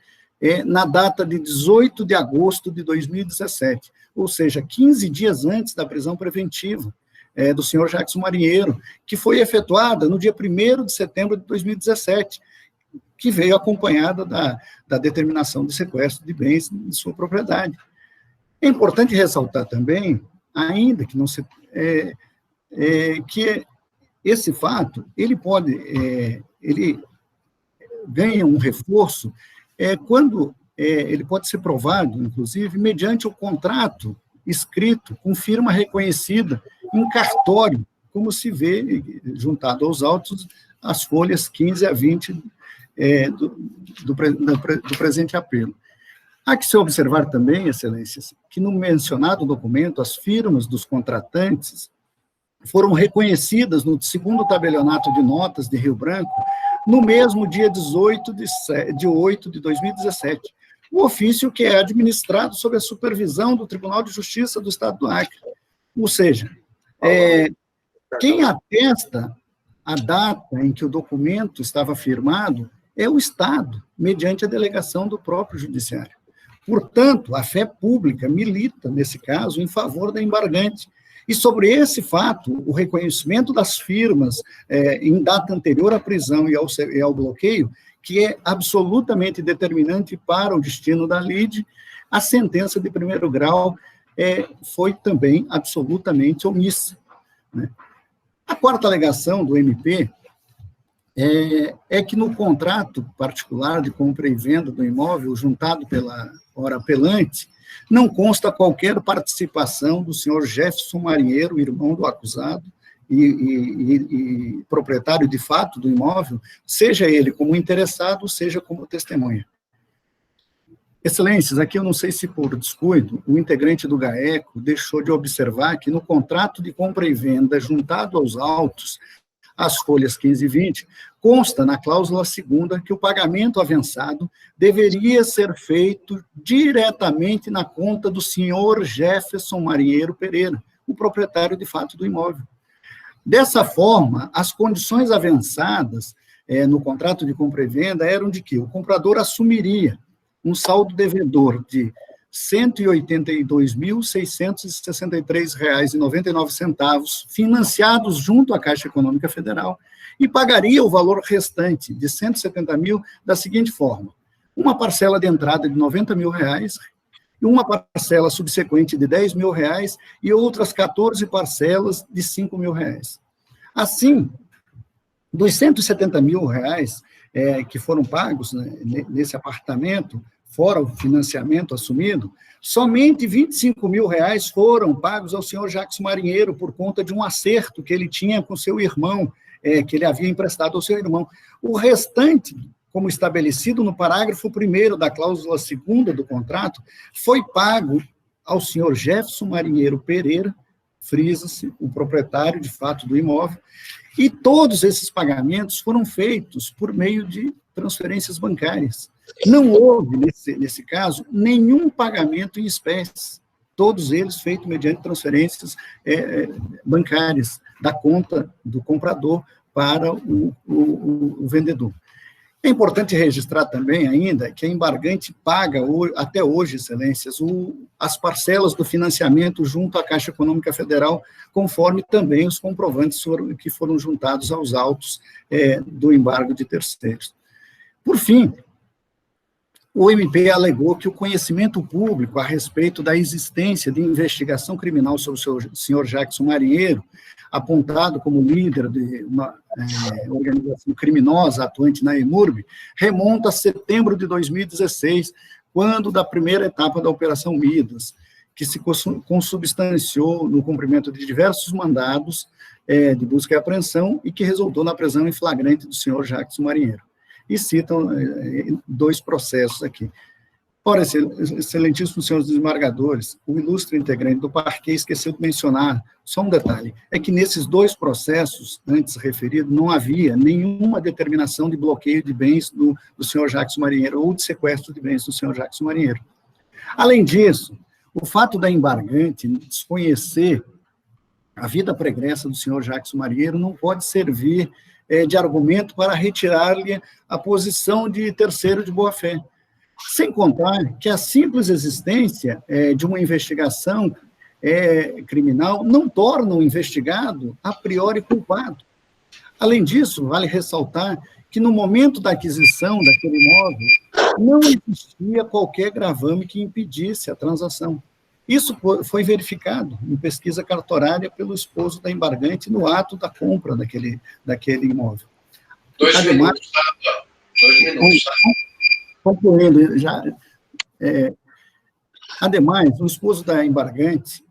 na data de 18 de agosto de 2017, ou seja, 15 dias antes da prisão preventiva do senhor Jackson Marinheiro, que foi efetuada no dia 1º de setembro de 2017, que veio acompanhada da determinação de sequestro de bens de sua propriedade. É importante ressaltar também, ainda que não se... que esse fato, ele ganha um reforço quando ele pode ser provado, inclusive, mediante o contrato escrito com firma reconhecida em cartório, como se vê, juntado aos autos, as folhas 15 a 20 do presente apelo. Há que se observar também, excelências, que no mencionado documento, as firmas dos contratantes foram reconhecidas no 2º tabelionato de notas de Rio Branco, no mesmo dia 18 de 8 de 2017, o ofício que é administrado sob a supervisão do Tribunal de Justiça do Estado do Acre. Ou seja, quem atesta a data em que o documento estava firmado é o Estado, mediante a delegação do próprio Judiciário. Portanto, a fé pública milita, nesse caso, em favor da embargante. E sobre esse fato, o reconhecimento das firmas em data anterior à prisão e ao bloqueio, que é absolutamente determinante para o destino da lide, a sentença de 1º grau foi também absolutamente omissa, né? A quarta alegação do MP é que no contrato particular de compra e venda do imóvel juntado pela hora apelante, não consta qualquer participação do senhor Jefferson Marinheiro, irmão do acusado e proprietário de fato do imóvel, seja ele como interessado, seja como testemunha. Excelências, aqui eu não sei se por descuido, o integrante do GAECO deixou de observar que no contrato de compra e venda, juntado aos autos, as folhas 15 e 20, consta na cláusula 2ª que o pagamento avançado deveria ser feito diretamente na conta do senhor Jefferson Marinheiro Pereira, o proprietário de fato do imóvel. Dessa forma, as condições avançadas no contrato de compra e venda eram de que o comprador assumiria um saldo devedor de R$ 182.663,99, financiados junto à Caixa Econômica Federal, e pagaria o valor restante de R$ 170.000 da seguinte forma: uma parcela de entrada de R$ 90.000, e uma parcela subsequente de R$ 10.000, e outras 14 parcelas de R$ 5.000. Assim, dos R$ 170.000 que foram pagos, né, nesse apartamento, fora o financiamento assumido, somente R$25 mil foram pagos ao senhor Jacques Marinheiro por conta de um acerto que ele tinha com seu irmão, que ele havia emprestado ao seu irmão. O restante, como estabelecido no parágrafo 1º da cláusula 2ª do contrato, foi pago ao senhor Jefferson Marinheiro Pereira, frisa-se, o proprietário, de fato, do imóvel, e todos esses pagamentos foram feitos por meio de transferências bancárias. Não houve, nesse caso, nenhum pagamento em espécies, todos eles feitos mediante transferências bancárias, da conta do comprador para o vendedor. É importante registrar também ainda que a embargante paga, até hoje, excelências, as parcelas do financiamento junto à Caixa Econômica Federal, conforme também os comprovantes que foram juntados aos autos do embargo de terceiros. Por fim, o MP alegou que o conhecimento público a respeito da existência de investigação criminal sobre o senhor Jacques Marinheiro, apontado como líder de uma organização criminosa atuante na EMURB, remonta a setembro de 2016, quando da primeira etapa da Operação Midas, que se consubstanciou no cumprimento de diversos mandados de busca e apreensão e que resultou na prisão em flagrante do senhor Jacques Marinheiro. E citam 2 processos aqui. Ora, excelentíssimos senhores desembargadores, o ilustre integrante do parquê esqueceu de mencionar, só um detalhe, é que nesses 2 processos, antes referidos, não havia nenhuma determinação de bloqueio de bens do senhor Jacques Marinheiro, ou de sequestro de bens do senhor Jacques Marinheiro. Além disso, o fato da embargante desconhecer a vida pregressa do senhor Jacques Marinheiro não pode servir de argumento para retirar-lhe a posição de terceiro de boa-fé. Sem contar que a simples existência de uma investigação criminal não torna o investigado a priori culpado. Além disso, vale ressaltar que no momento da aquisição daquele imóvel não existia qualquer gravame que impedisse a transação. Isso foi verificado em pesquisa cartorária pelo esposo da embargante no ato da compra daquele imóvel. 2 minutos, tá? 2 minutos, tá? Concluindo, ademais, o esposo da embargante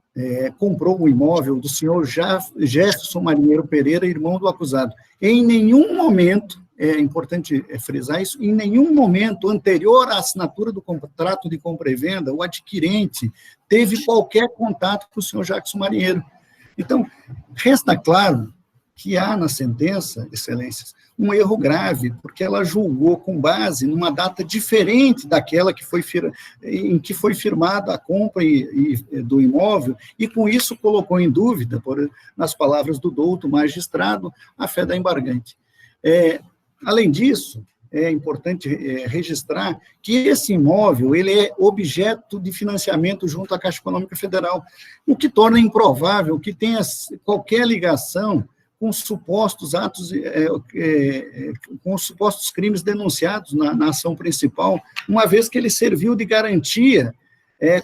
comprou o imóvel do senhor Jefferson Marinheiro Pereira, irmão do acusado. Em nenhum momento, é importante frisar isso, em nenhum momento anterior à assinatura do contrato de compra e venda, o adquirente teve qualquer contato com o senhor Jacques Marinheiro. Então, resta claro que há na sentença, excelências, um erro grave, porque ela julgou com base numa data diferente daquela em que foi firmada a compra do imóvel, e com isso colocou em dúvida, nas palavras do douto magistrado, a fé da embargante. Além disso, é importante registrar que esse imóvel ele é objeto de financiamento junto à Caixa Econômica Federal, o que torna improvável que tenha qualquer ligação com supostos atos, com supostos crimes denunciados na ação principal, uma vez que ele serviu de garantia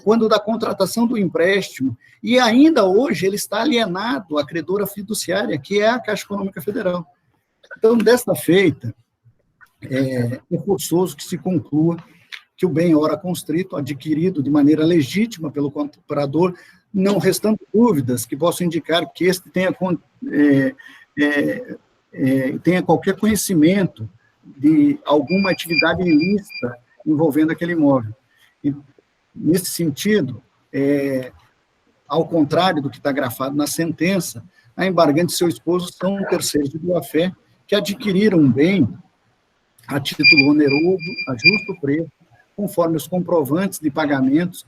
quando da contratação do empréstimo, e ainda hoje ele está alienado à credora fiduciária, que é a Caixa Econômica Federal. Então, desta feita, é forçoso que se conclua que o bem ora constrito, adquirido de maneira legítima pelo comprador, não restando dúvidas que possam indicar que este tenha qualquer conhecimento de alguma atividade ilícita envolvendo aquele imóvel. E, nesse sentido, ao contrário do que está grafado na sentença, a embargante e seu esposo são terceiros de boa-fé que adquiriram um bem a título oneroso, a justo preço, conforme os comprovantes de pagamentos,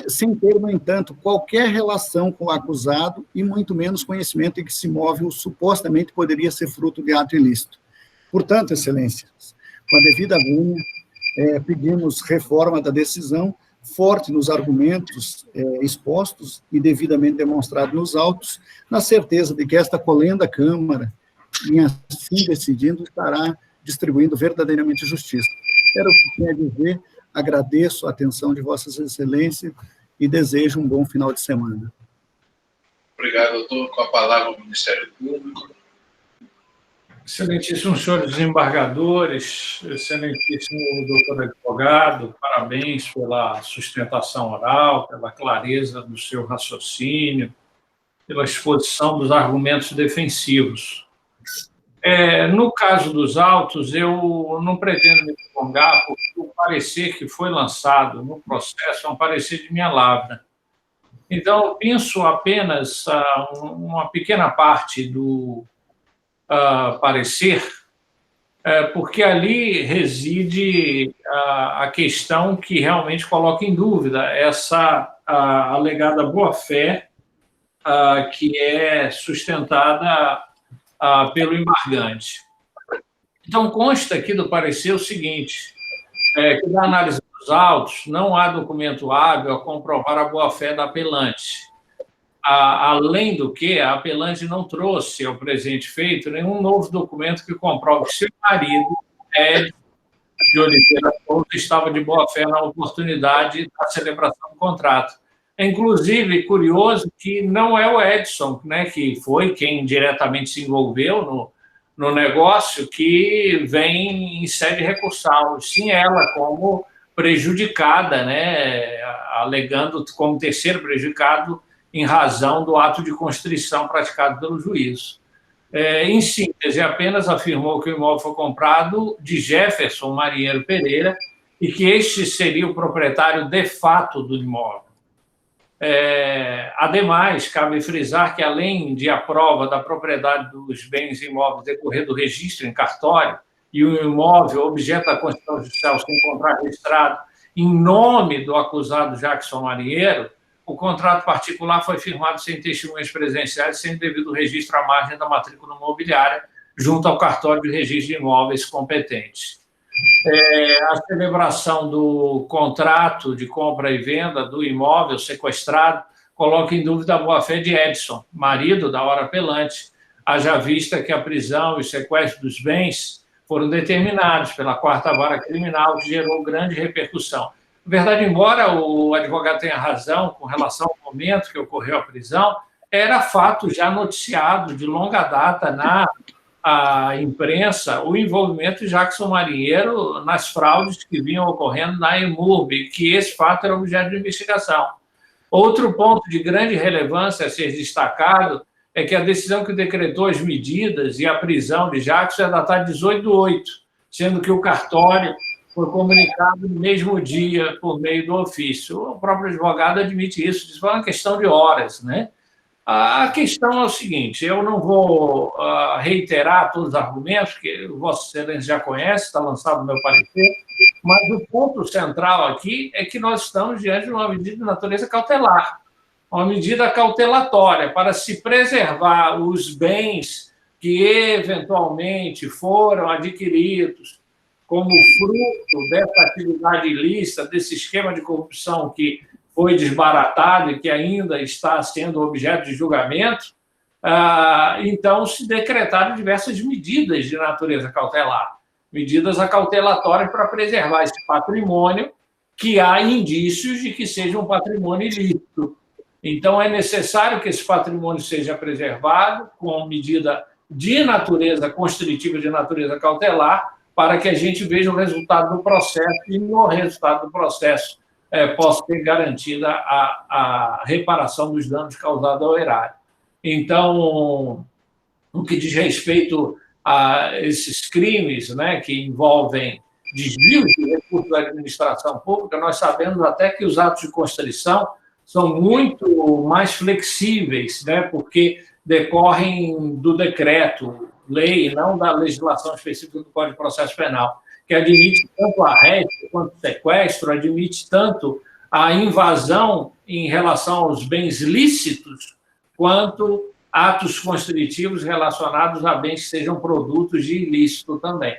sem ter, no entanto, qualquer relação com o acusado e muito menos conhecimento em que esse imóvel supostamente poderia ser fruto de ato ilícito. Portanto, excelências, com a devida vênia, pedimos reforma da decisão, forte nos argumentos expostos e devidamente demonstrado nos autos, na certeza de que esta colenda Câmara, em assim decidindo, estará distribuindo verdadeiramente justiça. Era o que tinha a dizer, agradeço a atenção de Vossas Excelências e desejo um bom final de semana. Obrigado, doutor. Com a palavra o Ministério Público. Excelentíssimos senhores desembargadores, excelentíssimo doutor advogado, parabéns pela sustentação oral, pela clareza do seu raciocínio, pela exposição dos argumentos defensivos. No caso dos autos, eu não pretendo me prolongar, porque o parecer que foi lançado no processo é um parecer de minha lavra. Então, eu penso apenas uma pequena parte do parecer, porque ali reside a questão que realmente coloca em dúvida essa alegada boa-fé que é sustentada pelo embargante. Então, consta aqui do parecer o seguinte, que na análise dos autos não há documento hábil a comprovar a boa-fé da apelante. Além do que, a apelante não trouxe ao presente feito nenhum novo documento que comprove que seu marido, Edson de Oliveira Souza, estava de boa-fé na oportunidade da celebração do contrato. É, inclusive, curioso que não é o Edson, né, que foi quem diretamente se envolveu no negócio, que vem em sede recursal, sim ela como prejudicada, né, alegando como terceiro prejudicado em razão do ato de constrição praticado pelo juízo. Em síntese, apenas afirmou que o imóvel foi comprado de Jefferson Marinheiro Pereira e que este seria o proprietário de fato do imóvel. Ademais, cabe frisar que, além de a prova da propriedade dos bens imóveis decorrer do registro em cartório e o imóvel objeto da Constituição Judicial se encontrar registrado em nome do acusado Jackson Marinheiro, o contrato particular foi firmado sem testemunhas presenciais, sem devido registro à margem da matrícula imobiliária, junto ao cartório de registro de imóveis competentes. A celebração do contrato de compra e venda do imóvel sequestrado coloca em dúvida a boa-fé de Edson, marido da hora apelante, haja vista que a prisão e o sequestro dos bens foram determinados pela 4ª Vara Criminal, que gerou grande repercussão. Na verdade, embora o advogado tenha razão com relação ao momento que ocorreu a prisão, era fato já noticiado de longa data na imprensa o envolvimento de Jackson Marinheiro nas fraudes que vinham ocorrendo na EMURB, que esse fato era objeto de investigação. Outro ponto de grande relevância a ser destacado é que a decisão que decretou as medidas e a prisão de Jackson é datada de 18/8, sendo que o cartório foi comunicado no mesmo dia por meio do ofício. O próprio advogado admite isso, diz que é uma questão de horas, né? A questão é o seguinte, eu não vou reiterar todos os argumentos, que Vossa Excelência já conhece, está lançado no meu parecer, mas o ponto central aqui é que nós estamos diante de uma medida de natureza cautelar, uma medida cautelatória para se preservar os bens que eventualmente foram adquiridos como fruto dessa atividade ilícita, desse esquema de corrupção que foi desbaratado e que ainda está sendo objeto de julgamento, então se decretaram diversas medidas de natureza cautelar, medidas acautelatórias para preservar esse patrimônio que há indícios de que seja um patrimônio ilícito. Então, é necessário que esse patrimônio seja preservado com medida de natureza constritiva, de natureza cautelar, para que a gente veja o resultado do processo e, no resultado do processo, possa ter garantida a reparação dos danos causados ao erário. Então, no que diz respeito a esses crimes, né, que envolvem desvio de recursos da administração pública, nós sabemos até que os atos de constrição são muito mais flexíveis, né, porque decorrem do decreto, lei, não da legislação específica do Código de Processo Penal, que admite tanto arresto quanto sequestro, admite tanto a invasão em relação aos bens lícitos, quanto atos constritivos relacionados a bens que sejam produtos de ilícito também.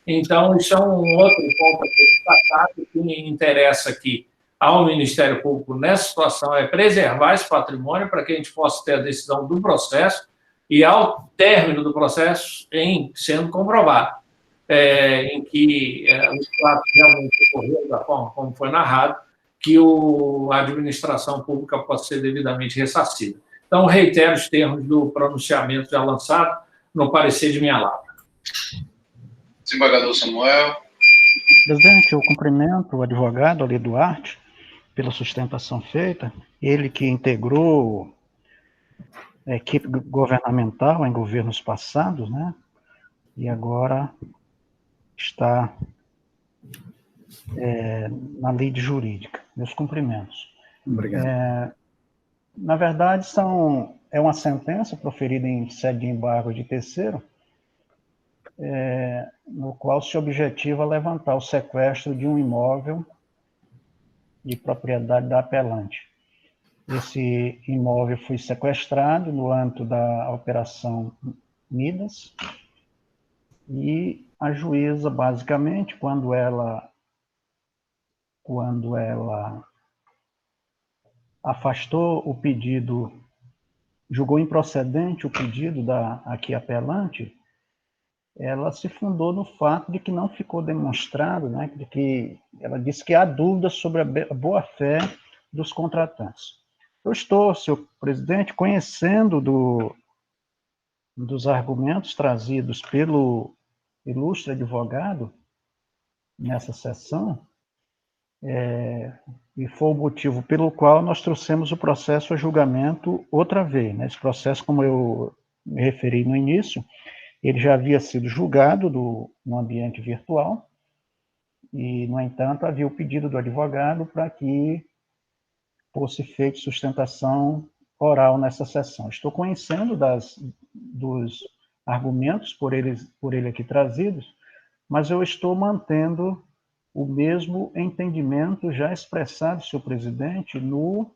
Então, isso é um outro ponto a ser destacado, que me interessa aqui ao Ministério Público nessa situação é preservar esse patrimônio para que a gente possa ter a decisão do processo e, ao término do processo, em sendo comprovado em que o fato realmente ocorreu da forma como foi narrado, que a administração pública possa ser devidamente ressarcida. Então, reitero os termos do pronunciamento já lançado no parecer de minha lavra. Desembargador Samuel. Presidente, eu cumprimento o advogado Ali Duarte pela sustentação feita, ele que integrou a equipe governamental em governos passados, né? E agora está na lei jurídica. Meus cumprimentos. Obrigado. Na verdade, é uma sentença proferida em sede de embargo de terceiro, no qual se objetiva levantar o sequestro de um imóvel de propriedade da apelante. Esse imóvel foi sequestrado no âmbito da Operação Midas, e a juíza, basicamente, quando ela afastou o pedido, julgou improcedente o pedido da aqui apelante, ela se fundou no fato de que não ficou demonstrado, né, de que ela disse que há dúvidas sobre a boa-fé dos contratantes. Eu estou, senhor presidente, conhecendo dos argumentos trazidos pelo ilustre advogado nessa sessão, e foi o motivo pelo qual nós trouxemos o processo a julgamento outra vez. Né? Esse processo, como eu me referi no início, ele já havia sido julgado no ambiente virtual, e, no entanto, havia o pedido do advogado para que fosse feita sustentação oral nessa sessão. Estou conhecendo dos argumentos por ele aqui trazidos, mas eu estou mantendo o mesmo entendimento já expressado, senhor presidente, no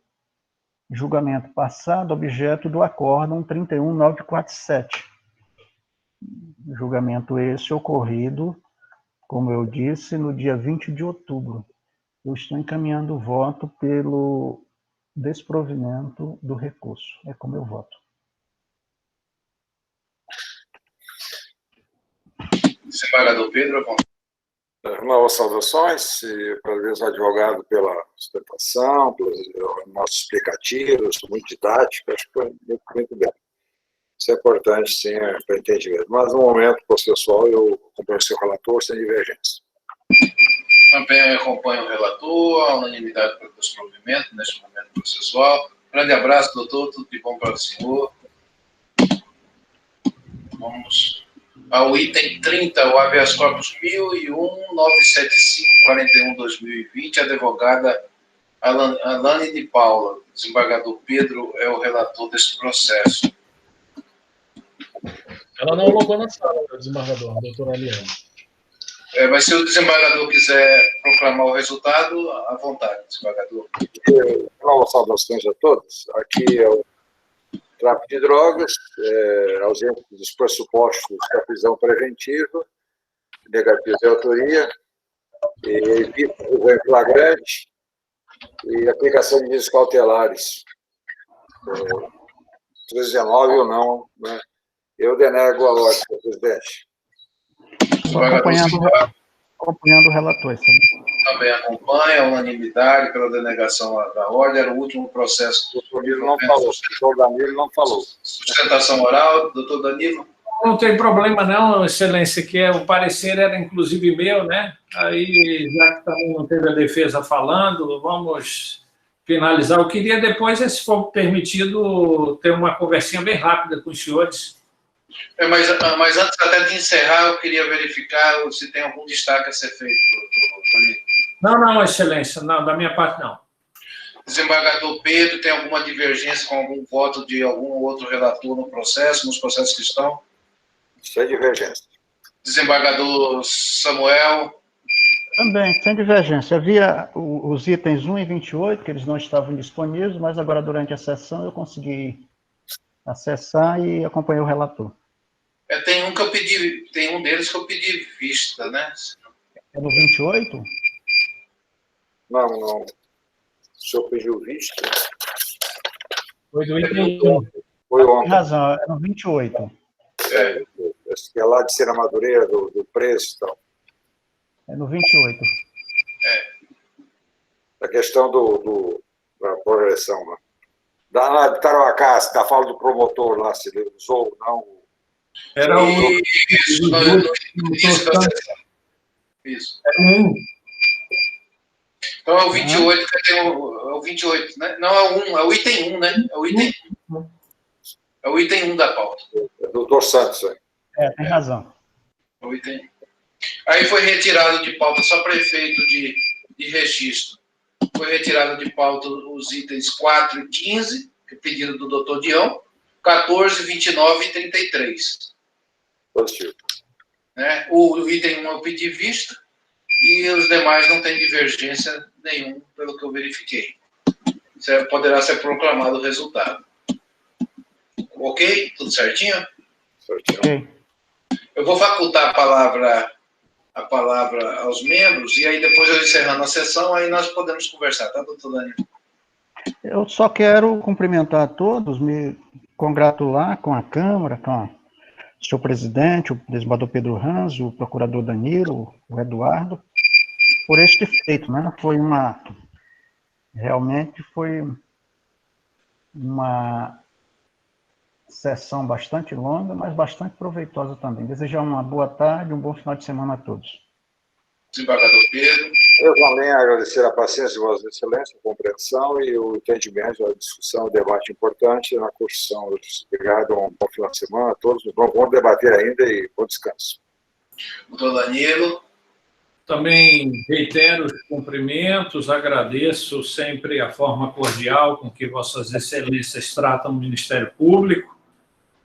julgamento passado, objeto do acórdão 31947. Julgamento esse ocorrido, como eu disse, no dia 20 de outubro. Eu estou encaminhando o voto pelo desprovimento do recurso. É como eu voto. Desembargador Pedro, novas saudações, parabéns ao advogado pela sustentação, pelos nossos explicativos, muito didático, acho que foi muito bem. Isso é importante, sim, para entendimento. Mas, no momento processual, eu acompanho o seu relator sem divergência. Também acompanho o relator, a unanimidade para o desprovimento neste momento processual. Grande abraço, doutor, tudo de bom para o senhor. Vamos ao item 30, o habeas corpus 1001-975-41-2020, advogada Alane de Paula. Desembargador Pedro é o relator deste processo. Ela não logou na sala, desembargador, doutora Aliane. Mas se o desembargador quiser proclamar o resultado, à vontade, desembargador. Novas saudações a todos. Aqui é o tráfico de drogas, ausente dos pressupostos da prisão preventiva, negativo de autoria, evita o em flagrante e aplicação de medidas cautelares. 319 ou não, né? Eu denego a ordem, senhor presidente. Acompanhando o relator. Também acompanha a unanimidade pela denegação da ordem. Era o último processo. Doutor Danilo não falou. Doutor Danilo não falou. Sustentação oral, doutor Danilo. Não tem problema não, excelência, que o parecer era inclusive meu, né? Aí, já que também não teve a defesa falando, vamos finalizar. Eu queria depois, se for permitido, ter uma conversinha bem rápida com os senhores. Mas antes até de encerrar, eu queria verificar se tem algum destaque a ser feito, doutor Danilo. Não, excelência, não, da minha parte não. Desembargador Pedro, tem alguma divergência com algum voto de algum outro relator no processo, nos processos que estão? Sem divergência. Desembargador Samuel. Também, sem divergência. Havia os itens 1 e 28, que eles não estavam disponíveis, mas agora, durante a sessão, eu consegui acessar e acompanhar o relator. Tem um deles que eu pedi vista, né? É no 28? Não. O senhor pediu vista? Foi do item 1. Foi ontem. Tem razão, é no 28. Esse que é lá de Sena Madureira, do preço e tal. É no 28. A questão da progressão, né? Da Tarauacá, da fala do promotor lá, se ele usou ou não Era o... Isso, no início da sessão. Isso. Então é o 28, é o 28, né? Não, é o item 1, né? É o item 1. É o item 1 da pauta. Doutor Santos. Tem razão. É o item 1. Aí foi retirado de pauta, só para efeito de registro. Foi retirado de pauta os itens 4 e 15, que é pedido do doutor Dião, 14, 29 e 33. Positivo. Né? O item 1 eu pedi vista, e os demais não têm divergência nenhum, pelo que eu verifiquei. Poderá ser proclamado o resultado. Ok? Tudo certinho? Certinho. Ok. Eu vou facultar a palavra aos membros, e aí depois eu encerrando a sessão, aí nós podemos conversar, tá, doutor Danilo? Eu só quero cumprimentar a todos, me congratular com a Câmara, com o senhor presidente, o desembargador Pedro Ranzo, o procurador Danilo, o Eduardo, por este feito, né? Realmente foi uma sessão bastante longa, mas bastante proveitosa também. Desejar uma boa tarde, um bom final de semana a todos. Desembargador Pedro. Eu também agradecer a paciência de Vossa Excelência, a compreensão e o entendimento, a discussão, o debate importante na construção. Obrigado, um bom final de semana a todos. Vamos debater ainda e bom descanso. Doutor Danilo. Também reitero os cumprimentos, agradeço sempre a forma cordial com que Vossas Excelências tratam o Ministério Público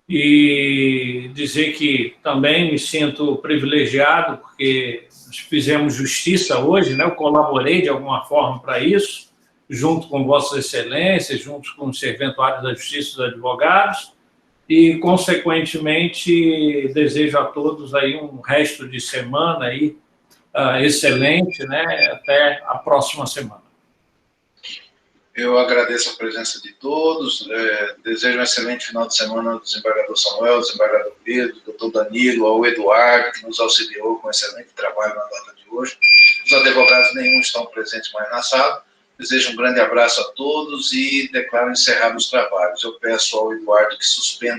e dizer que também me sinto privilegiado porque nós fizemos justiça hoje, né? Eu colaborei de alguma forma para isso, junto com Vossas Excelências, junto com os serventuários da Justiça e dos advogados e, consequentemente, desejo a todos aí um resto de semana aí, excelente, né? Até a próxima semana. Eu agradeço a presença de todos, desejo um excelente final de semana ao desembargador Samuel, ao desembargador Pedro, ao doutor Danilo, ao Eduardo, que nos auxiliou com um excelente trabalho na data de hoje. Os advogados nenhum estão presentes mais na sala. Desejo um grande abraço a todos e declaro encerrados os trabalhos. Eu peço ao Eduardo que suspenda